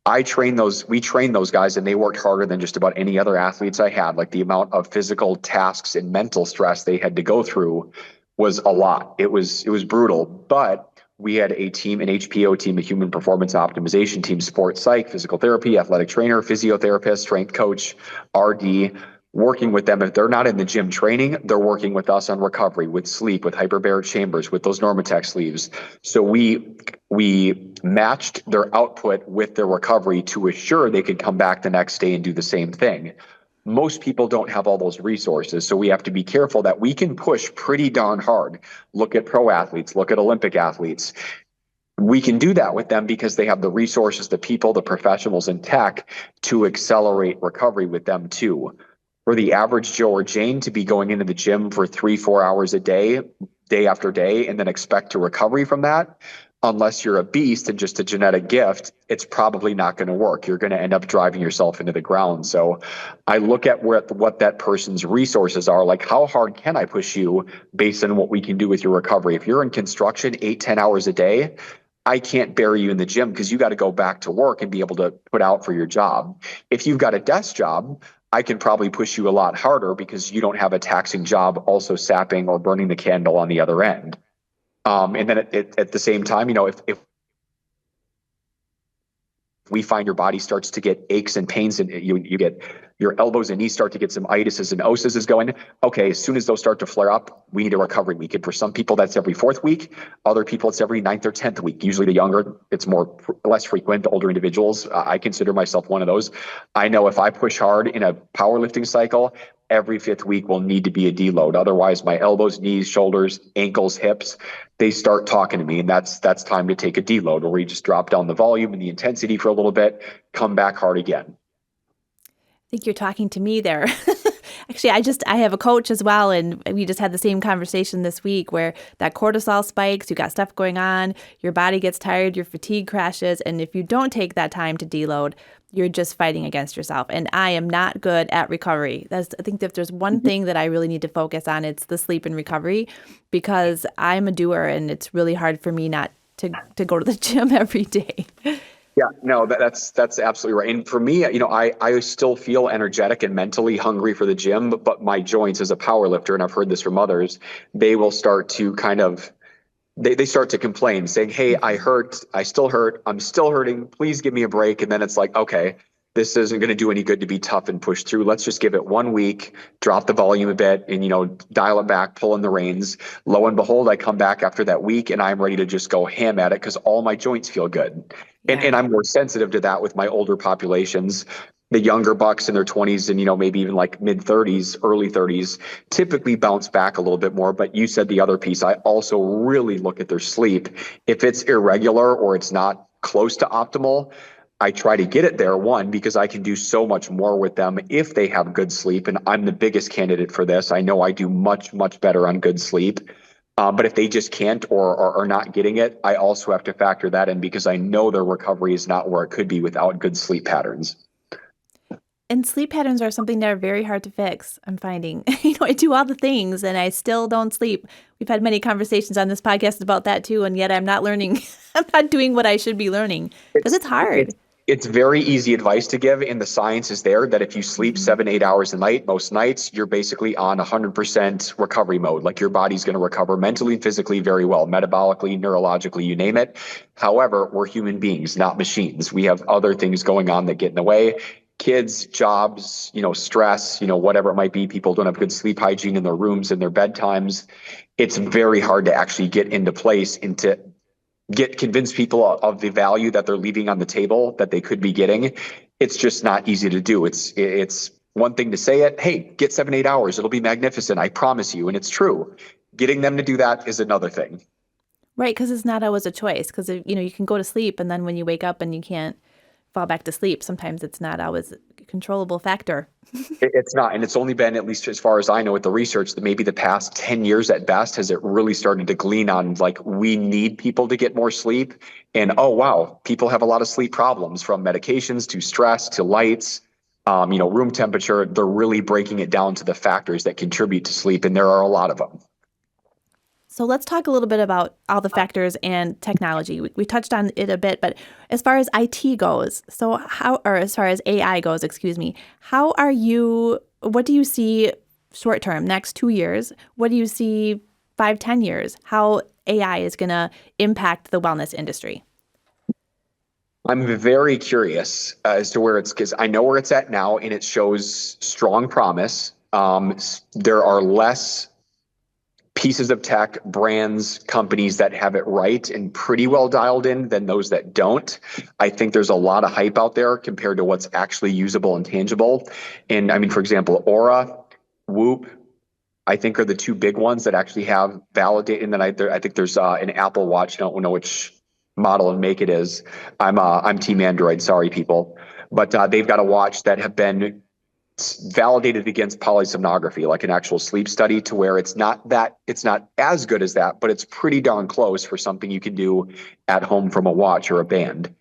We trained those guys, and they worked harder than just about any other athletes I had. Like, the amount of physical tasks and mental stress they had to go through was a lot. It was brutal, but we had a team, an HPO team, a human performance optimization team, sports psych, physical therapy, athletic trainer, physiotherapist, strength coach, RD, working with them. If they're not in the gym training, they're working with us on recovery, with sleep, with hyperbaric chambers, with those Normatec sleeves. So we matched their output with their recovery to assure they could come back the next day and do the same thing. Most people don't have all those resources, so we have to be careful that we can push pretty darn hard. Look at pro athletes, look at Olympic athletes. We can do that with them because they have the resources, the people, the professionals in tech to accelerate recovery with them too. For the average Joe or Jane to be going into the gym for 3-4 hours a day, day after day, and then expect to recovery from that, unless you're a beast and just a genetic gift, it's probably not going to work. You're going to end up driving yourself into the ground. So I look at what that person's resources are. Like, how hard can I push you based on what we can do with your recovery? If you're in construction 8-10 hours a day, I can't bury you in the gym because you got to go back to work and be able to put out for your job. If you've got a desk job, I can probably push you a lot harder because you don't have a taxing job also sapping or burning the candle on the other end. And then at the same time, if we find your body starts to get aches and pains, and you get your elbows and knees start to get some itises and oses going, okay, as soon as those start to flare up, we need a recovery week. And for some people, that's every 4th week. Other people, it's every 9th or 10th week. Usually the younger, it's less frequent. The older individuals, I consider myself one of those. I know if I push hard in a powerlifting cycle, every 5th week will need to be a deload. Otherwise, my elbows, knees, shoulders, ankles, hips, they start talking to me, and that's time to take a deload, where we just drop down the volume and the intensity for a little bit, come back hard again. I think you're talking to me there. Actually, I have a coach as well, and we just had the same conversation this week where that cortisol spikes, you got stuff going on, your body gets tired, your fatigue crashes, and if you don't take that time to deload, you're just fighting against yourself. And I am not good at recovery. I think that if there's one thing that I really need to focus on, it's the sleep and recovery, because I'm a doer and it's really hard for me not to go to the gym every day. Yeah, no, that's absolutely right. And for me, I still feel energetic and mentally hungry for the gym, but my joints as a power lifter, and I've heard this from others, they will start to they start to complain, saying, hey, I still hurt, I'm still hurting, please give me a break. And then it's like, okay, this isn't going to do any good to be tough and push through. Let's just give it 1 week, drop the volume a bit, and dial it back, pull in the reins. Lo and behold, I come back after that week and I'm ready to just go ham at it because all my joints feel good. And Yeah. I'm more sensitive to that with my older populations. The younger bucks in their 20s and maybe even like mid 30s, early 30s typically bounce back a little bit more. But you said the other piece, I also really look at their sleep. If it's irregular or it's not close to optimal, I try to get it there, one, because I can do so much more with them if they have good sleep. And I'm the biggest candidate for this. I know I do much, much better on good sleep. But if they just can't or are not getting it, I also have to factor that in because I know their recovery is not where it could be without good sleep patterns. And sleep patterns are something that are very hard to fix, I'm finding. I do all the things and I still don't sleep. We've had many conversations on this podcast about that too, and yet I'm not learning. I'm not doing what I should be learning because It's it's hard. it's very easy advice to give, and the science is there that if you sleep Hmm. 7, 8 hours a night, most nights, you're basically on 100% recovery mode. Like your body's going to recover mentally and physically very well, metabolically, neurologically, you name it. However, we're human beings, not machines. We have other things going on that get in the way. Kids, jobs, stress, whatever it might be. People don't have good sleep hygiene in their rooms and their bedtimes. It's very hard to actually get into place and to convince people of the value that they're leaving on the table that they could be getting. It's just not easy to do. It's one thing to say it, hey, get 7, 8 hours, it'll be magnificent, I promise you, and it's true. Getting them to do that is another thing. Right, because it's not always a choice. Because you can go to sleep, and then when you wake up and you can't fall back to sleep, sometimes it's not always a controllable factor. It's not, and it's only been, at least as far as I know with the research, that maybe the past 10 years at best has it really started to glean on, like, we need people to get more sleep. And oh wow, people have a lot of sleep problems, from medications to stress to lights, room temperature. They're really breaking it down to the factors that contribute to sleep, and there are a lot of them. So let's talk a little bit about all the factors and technology. We touched on it a bit, but as far as IT goes, or as far as AI goes, excuse me, what do you see short term, next 2 years? What do you see 5, 10 years? How AI is going to impact the wellness industry? I'm very curious as to where because I know where it's at now, and it shows strong promise. There are less pieces of tech, brands, companies that have it right and pretty well dialed in than those that don't. I think there's a lot of hype out there compared to what's actually usable and tangible. And I mean, for example, Aura, Whoop, I think are the two big ones that actually have validated. And then I think there's an Apple Watch. I don't know which model and make it is. I'm Team Android. Sorry, people, but they've got a watch that have been validated against polysomnography, like an actual sleep study, to where it's not as good as that, but it's pretty darn close for something you can do at home from a watch or a band.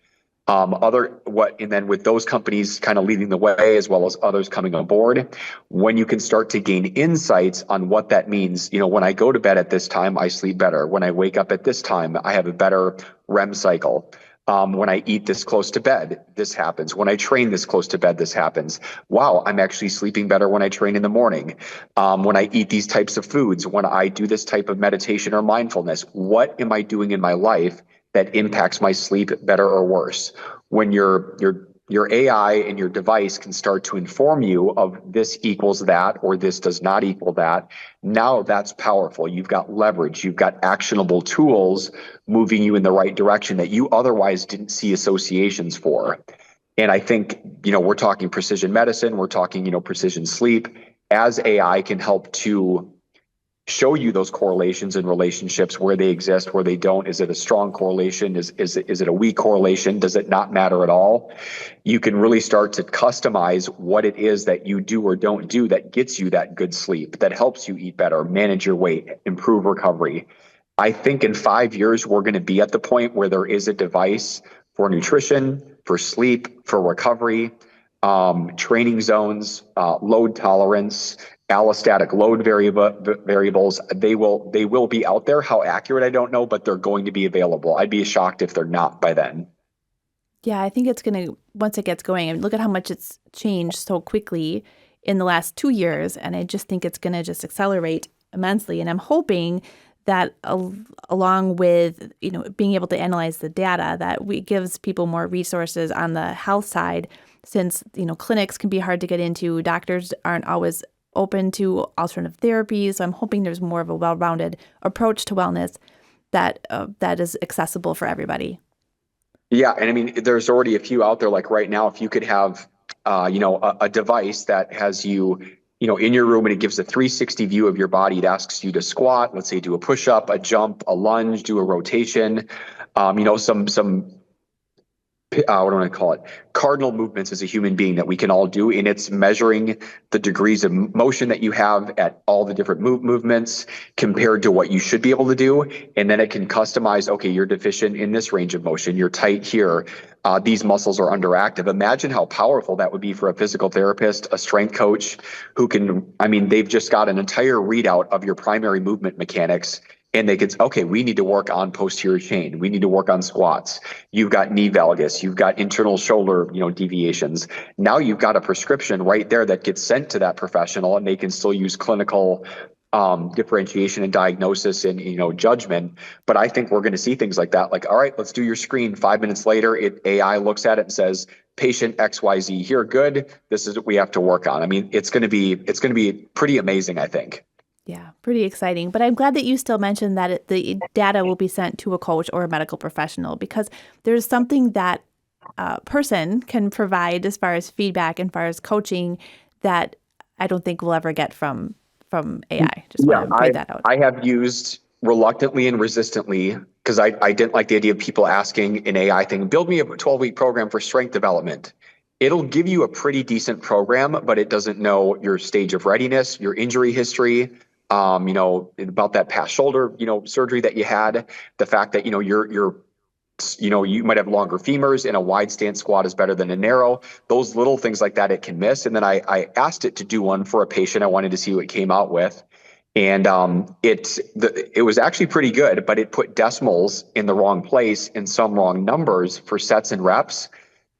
And then with those companies kind of leading the way, as well as others coming on board, when you can start to gain insights on what that means. When I go to bed at this time, I sleep better. When I wake up at this time, I have a better REM cycle. When I eat this close to bed, this happens. When I train this close to bed, this happens. Wow, I'm actually sleeping better when I train in the morning. When I eat these types of foods, when I do this type of meditation or mindfulness, what am I doing in my life that impacts my sleep better or worse? When your AI and your device can start to inform you of this equals that or this does not equal that, now that's powerful. You've got leverage. You've got actionable tools moving you in the right direction that you otherwise didn't see associations for. And I think, we're talking precision medicine, we're talking, precision sleep. As AI can help to show you those correlations and relationships, where they exist, where they don't. Is it a strong correlation? Is it a weak correlation? Does it not matter at all? You can really start to customize what it is that you do or don't do that gets you that good sleep, that helps you eat better, manage your weight, improve recovery. I think in 5 years, we're going to be at the point where there is a device for nutrition, for sleep, for recovery, training zones, load tolerance, allostatic load variables. They will be out there. How accurate, I don't know, but they're going to be available. I'd be shocked if they're not by then. Yeah, I think it's going to, once it gets going, and look at how much it's changed so quickly in the last 2 years. And I just think it's going to just accelerate immensely. And I'm hoping that along with, being able to analyze the data, that gives people more resources on the health side since, clinics can be hard to get into, doctors aren't always open to alternative therapies. So I'm hoping there's more of a well-rounded approach to wellness that is accessible for everybody. Yeah, and I mean, there's already a few out there. Like right now, if you could have, a device that has you, in your room, and it gives a 360 view of your body. It asks you to squat, let's say, do a push up, a jump, a lunge, do a rotation, some what do I call it? Cardinal movements as a human being that we can all do. And it's measuring the degrees of motion that you have at all the different movements compared to what you should be able to do. And then it can customize, okay, you're deficient in this range of motion. You're tight here. These muscles are underactive. Imagine how powerful that would be for a physical therapist, a strength coach who can, I mean, they've just got an entire readout of your primary movement mechanics. And they could, okay, we need to work on posterior chain. We need to work on squats. You've got knee valgus. You've got internal shoulder, deviations. Now you've got a prescription right there that gets sent to that professional, and they can still use clinical differentiation and diagnosis and, judgment. But I think we're going to see things like that. Like, all right, let's do your screen. 5 minutes later, AI looks at it and says, patient XYZ here, good. This is what we have to work on. I mean, it's going to be pretty amazing, I think. Yeah, pretty exciting. But I'm glad that you still mentioned that the data will be sent to a coach or a medical professional, because there's something that a person can provide as far as feedback and far as coaching that I don't think we'll ever get from AI. Just want to point that out. I have used reluctantly and resistantly, because I didn't like the idea of people asking an AI thing, build me a 12-week program for strength development. It'll give you a pretty decent program, but it doesn't know your stage of readiness, your injury history, about that past shoulder, surgery that you had, the fact that, you might have longer femurs, and a wide stance squat is better than a narrow. Those little things like that it can miss. And then I asked it to do one for a patient. I wanted to see what it came out with. And it was actually pretty good, but it put decimals in the wrong place and some wrong numbers for sets and reps.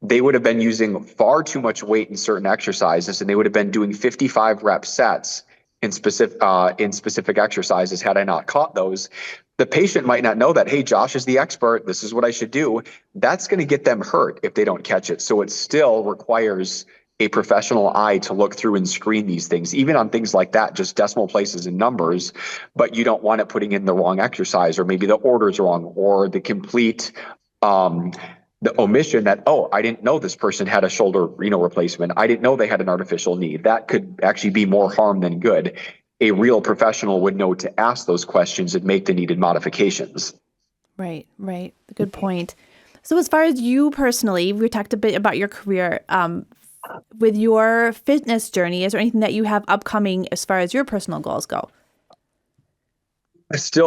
They would have been using far too much weight in certain exercises, and they would have been doing 55 rep sets in specific exercises had I not caught those. The patient might not know that, hey, Josh is the expert. This is what I should do. That's going to get them hurt if they don't catch it. So it still requires a professional eye to look through and screen these things, even on things like that, just decimal places and numbers, but you don't want it putting in the wrong exercise, or maybe the order's wrong, or the complete the omission that, oh, I didn't know this person had a shoulder, replacement. I didn't know they had an artificial knee. That could actually be more harm than good. A real professional would know to ask those questions and make the needed modifications. Right. Good point. So as far as you personally, we talked a bit about your career. With your fitness journey, is there anything that you have upcoming as far as your personal goals go?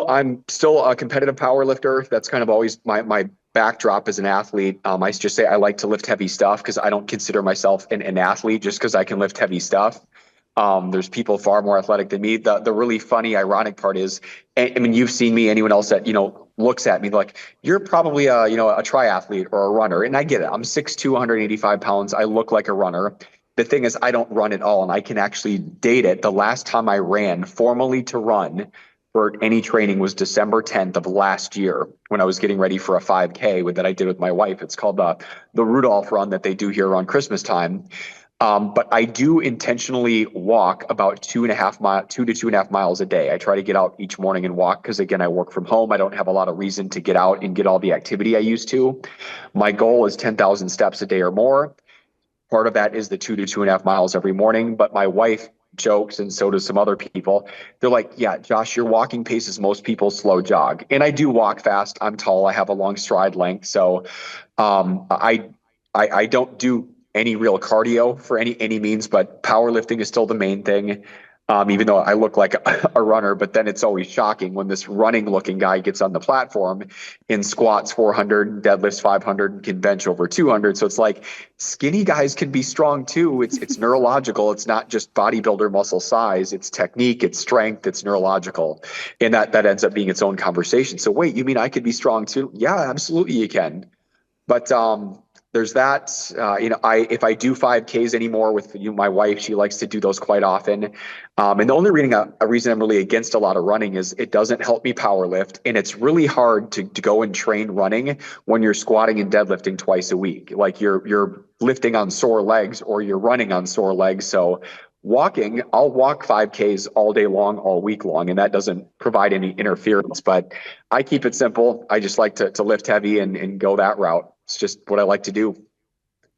I'm still a competitive power lifter. That's kind of always my backdrop as an athlete. I just say I like to lift heavy stuff because I don't consider myself an athlete just because I can lift heavy stuff. There's people far more athletic than me. The really funny, ironic part is, I mean, you've seen me, anyone else that, looks at me like, you're probably a triathlete or a runner. And I get it. I'm 6'2", 185 pounds. I look like a runner. The thing is, I don't run at all. And I can actually date it. The last time I ran formally to run for any training was December 10th of last year, when I was getting ready for a 5K that I did with my wife. It's called the Rudolph Run that they do here around Christmas time. But I do intentionally walk about 2 to 2.5 miles a day. I try to get out each morning and walk because, again, I work from home. I don't have a lot of reason to get out and get all the activity I used to. My goal is 10,000 steps a day or more. Part of that is the 2 to 2.5 miles every morning. But my wife jokes, and so does some other people. They're like, yeah, Josh, your walking pace is most people's slow jog. And I do walk fast. I'm tall. I have a long stride length. So I don't do any real cardio for any means, but powerlifting is still the main thing. Even though I look like a runner, but then it's always shocking when this running looking guy gets on the platform and squats 400, deadlifts 500, and can bench over 200. So it's like, skinny guys can be strong too. It's neurological. It's not just bodybuilder muscle size. It's technique, it's strength, it's neurological. And that ends up being its own conversation. So wait, you mean I could be strong too? Yeah, absolutely you can. But There's that. If I do 5Ks anymore with my wife, she likes to do those quite often. And the only reason I'm really against a lot of running is it doesn't help me power lift, and it's really hard to go and train running when you're squatting and deadlifting twice a week. Like you're lifting on sore legs or you're running on sore legs. So walking, I'll walk 5Ks all day long, all week long, and that doesn't provide any interference. But I keep it simple. I just like to lift heavy and go that route. It's just what I like to do.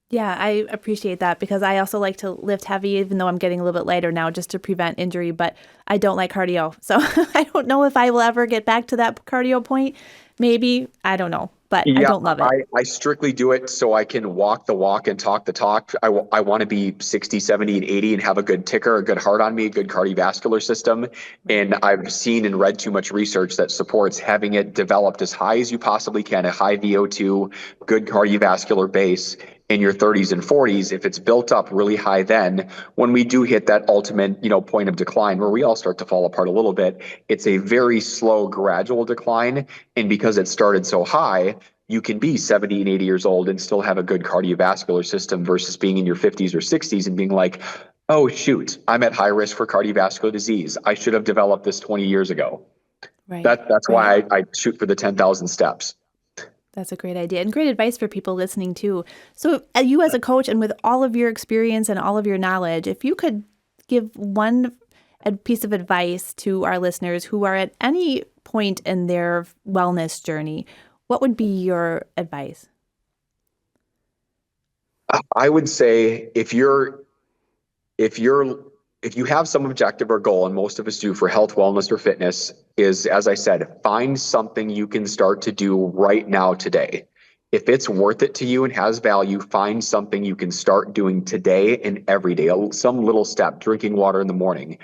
Yeah, I appreciate that because I also like to lift heavy, even though I'm getting a little bit lighter now just to prevent injury, but I don't like cardio. So I don't know if I will ever get back to that cardio point. Maybe, I don't know, but I Yeah, don't love it. I strictly do it so I can walk the walk and talk the talk. I want to be 60, 70, and 80 and have a good ticker, a good heart on me, a good cardiovascular system. Right. And I've seen and read too much research that supports having it developed as high as you possibly can, a high VO2, good cardiovascular base in your 30s and 40s. If it's built up really high, then when we do hit that ultimate, point of decline where we all start to fall apart a little bit, it's a very slow, gradual decline. And because it started so high, you can be 70 and 80 years old and still have a good cardiovascular system versus being in your 50s or 60s and being like, oh, shoot, I'm at high risk for cardiovascular disease. I should have developed this 20 years ago. Right. That's Right. why I shoot for the 10,000 steps. That's a great idea and great advice for people listening too. So, you as a coach and with all of your experience and all of your knowledge, if you could give one piece of advice to our listeners who are at any point in their wellness journey, what would be your advice? I would say if you have some objective or goal, and most of us do for health, wellness, or fitness, is, as I said, find something you can start to do right now today. If it's worth it to you and has value, find something you can start doing today and every day. Some little step, drinking water in the morning,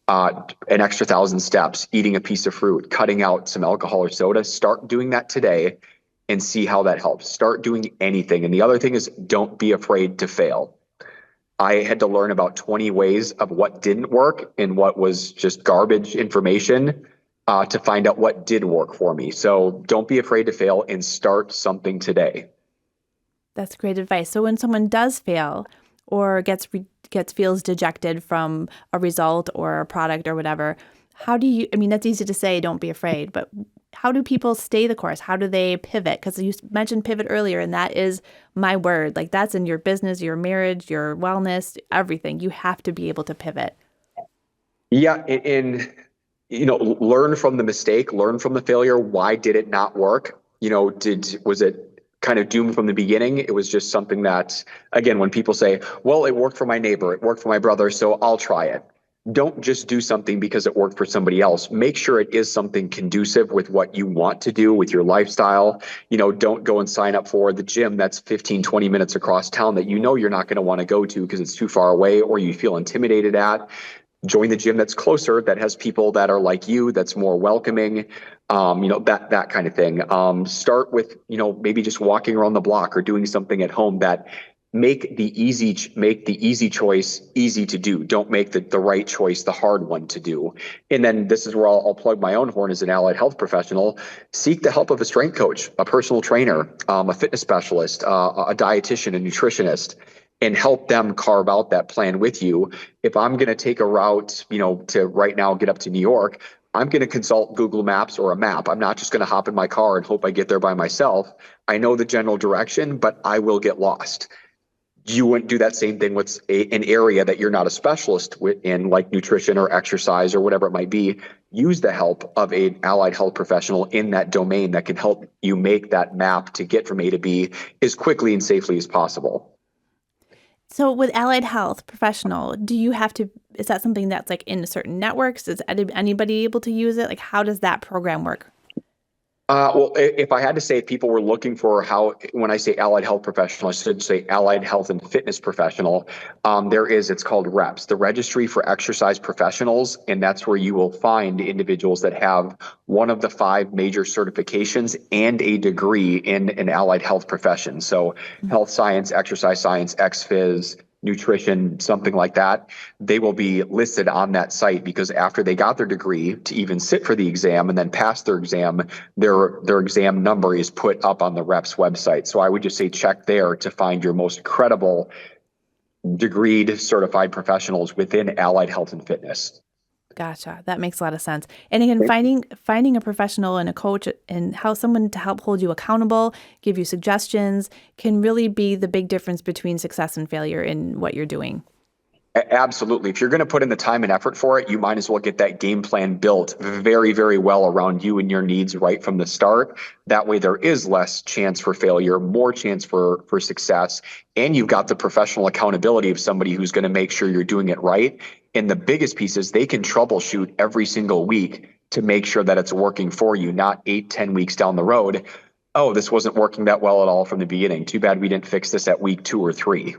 an extra 1,000 steps, eating a piece of fruit, cutting out some alcohol or soda. Start doing that today and see how that helps. Start doing anything. And the other thing is, don't be afraid to fail. I had to learn about 20 ways of what didn't work and what was just garbage information to find out what did work for me. So don't be afraid to fail and start something today. That's great advice. So when someone does fail or gets feels dejected from a result or a product or whatever, how do you, I mean, that's easy to say, don't be afraid, but how do people stay the course? How do they pivot? Because you mentioned pivot earlier, and that is my word. Like that's in your business, your marriage, your wellness, everything. You have to be able to pivot. Yeah, and learn from the mistake, learn from the failure. Why did it not work? Was it kind of doomed from the beginning? It was just something that, again, when people say, well, it worked for my neighbor, it worked for my brother, so I'll try it. Don't just do something because it worked for somebody else. Make sure it is something conducive with what you want to do with your lifestyle. Don't go and sign up for the gym that's 15, 20 minutes across town that you're not going to want to go to because it's too far away or you feel intimidated at. Join the gym that's closer, that has people that are like you, that's more welcoming, that kind of thing. Start with, maybe just walking around the block or doing something at home that make the easy choice easy to do. Don't make the right choice the hard one to do. And then this is where I'll plug my own horn as an allied health professional. Seek the help of a strength coach, a personal trainer, a fitness specialist, a dietitian, a nutritionist, and help them carve out that plan with you. If I'm going to take a route, to right now get up to New York, I'm going to consult Google Maps or a map. I'm not just going to hop in my car and hope I get there by myself. I know the general direction, but I will get lost. You wouldn't do that same thing with an area that you're not a specialist in, like nutrition or exercise or whatever it might be. Use the help of an allied health professional in that domain that can help you make that map to get from A to B as quickly and safely as possible. So with allied health professional, is that something that's like in certain networks? Is anybody able to use it? Like how does that program work? Well, if I had to say, if people were looking for when I say allied health professional, I should say allied health and fitness professional. It's called REPS, the Registry for Exercise Professionals. And that's where you will find individuals that have one of the 5 major certifications and a degree in an allied health profession. So health science, exercise science, ex-phys, nutrition, something like that, they will be listed on that site because after they got their degree to even sit for the exam and then pass their exam, their exam number is put up on the rep's website. So I would just say check there to find your most credible degreed certified professionals within allied health and fitness. Gotcha. That makes a lot of sense. And again, finding a professional and a coach and how someone to help hold you accountable, give you suggestions, can really be the big difference between success and failure in what you're doing. Absolutely. If you're going to put in the time and effort for it, you might as well get that game plan built very, very well around you and your needs right from the start. That way there is less chance for failure, more chance for success. And you've got the professional accountability of somebody who's going to make sure you're doing it right. And the biggest piece is they can troubleshoot every single week to make sure that it's working for you, not 8-10 weeks down the road. Oh, this wasn't working that well at all from the beginning. Too bad we didn't fix this at week 2 or 3.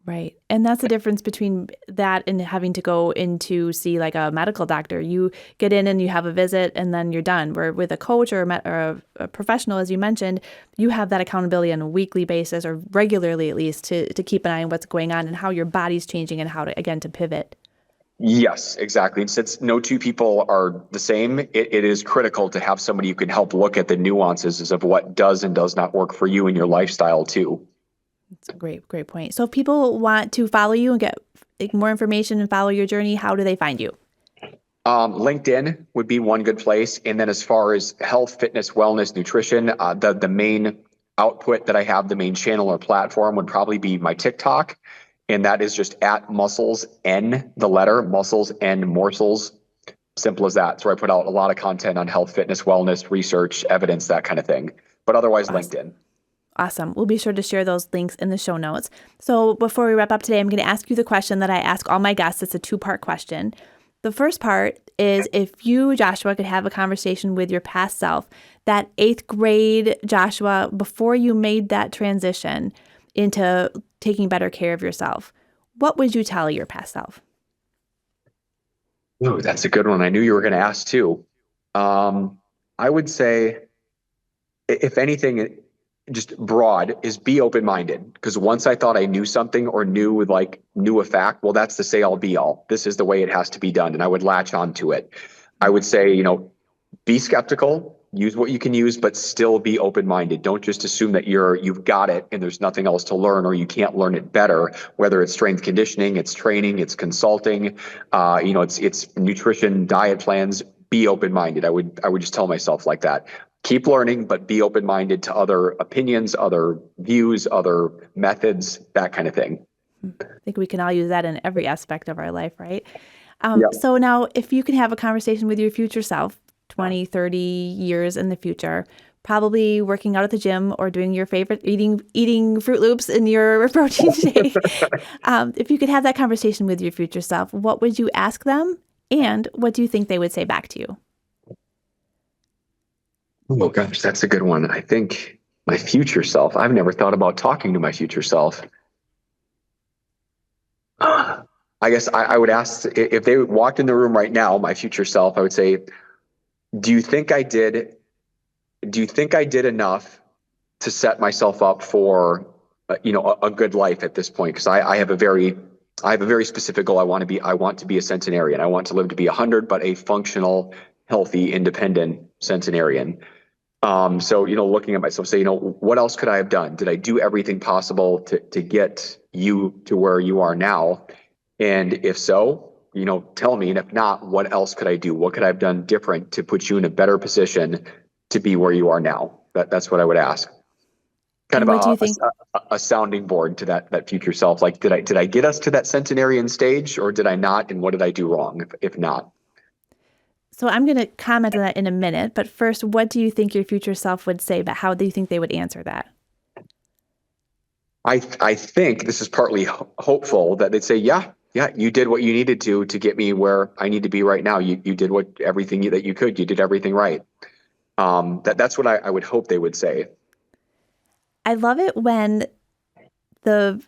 Right. And that's the difference between that and having to go in to see like a medical doctor. You get in and you have a visit and then you're done. Where with a coach or a professional, as you mentioned, you have that accountability on a weekly basis or regularly at least to keep an eye on what's going on and how your body's changing and how to, again, to pivot. Yes, exactly. And since no two people are the same, it is critical to have somebody who can help look at the nuances of what does and does not work for you and your lifestyle too. That's a great point. So if people want to follow you and get more information and follow your journey, how do they find you? LinkedIn would be one good place. And then as far as health, fitness, wellness, nutrition, the main output that I have, the main channel or platform would probably be my TikTok. And that is just at muscles N, the letter muscles and morsels. Simple as that. So I put out a lot of content on health, fitness, wellness, research, evidence, that kind of thing. But otherwise, Awesome. LinkedIn. Awesome. We'll be sure to share those links in the show notes. So before we wrap up today, I'm going to ask you the question that I ask all my guests. It's a 2-part question. The first part is if you, Joshua, could have a conversation with your past self, that 8th grade Joshua, before you made that transition into taking better care of yourself, what would you tell your past self? Oh, that's a good one. I knew you were going to ask too. I would say, if anything, just broad is be open-minded. Because once I thought I knew something or knew a fact, well, that's the say all be all. This is the way it has to be done. And I would latch on to it. I would say, be skeptical, use what you can use, but still be open-minded. Don't just assume that you've got it and there's nothing else to learn or you can't learn it better, whether it's strength conditioning, it's training, it's consulting, it's nutrition, diet plans. Be open-minded. I would just tell myself like that. Keep learning, but be open-minded to other opinions, other views, other methods, that kind of thing. I think we can all use that in every aspect of our life, right? Yeah. So now if you can have a conversation with your future self, 20, 30 years in the future, probably working out at the gym or doing your favorite, eating Fruit Loops in your protein shake. If you could have that conversation with your future self, what would you ask them? And what do you think they would say back to you? Oh gosh, that's a good one. I think my future self, I've never thought about talking to my future self. I guess I would ask if they walked in the room right now, my future self, I would say, do you think I did enough to set myself up for, a good life at this point? Because I have a very specific goal. I want to be a centenarian. I want to live to be 100, but a functional, healthy, independent centenarian. So, looking at myself, say, what else could I have done? Did I do everything possible to get you to where you are now? And if so, tell me. And if not, what else could I do? What could I have done different to put you in a better position to be where you are now? That's what I would ask. Kind And of what do you think? a sounding board to that future self. Like, did I get us to that centenarian stage, or did I not? And what did I do wrong? If not. So I'm going to comment on that in a minute, but first, what do you think your future self would say, but how do you think they would answer that? I think this is partly hopeful that they'd say, yeah, you did what you needed to get me where I need to be right now. You did everything that you could. You did everything right. That's what I would hope they would say. I love it when the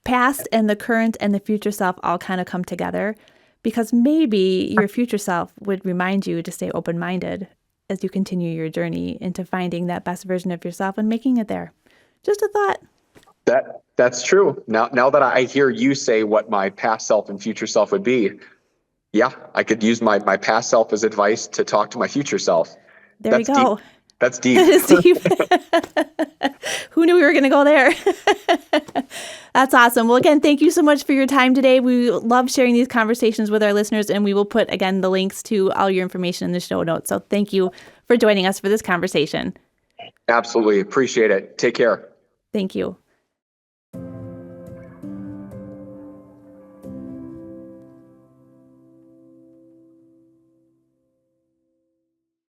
past and the current and the future self all kind of come together, because maybe your future self would remind you to stay open-minded as you continue your journey into finding that best version of yourself and making it there. Just a thought. That's true. Now that I hear you say what my past self and future self would be, yeah, I could use my past self as advice to talk to my future self. There you That's deep. go. That's deep. Steve, who knew we were going to go there? That's awesome. Well, again, thank you so much for your time today. We love sharing these conversations with our listeners, and we will put, again, the links to all your information in the show notes. So thank you for joining us for this conversation. Absolutely. Appreciate it. Take care. Thank you.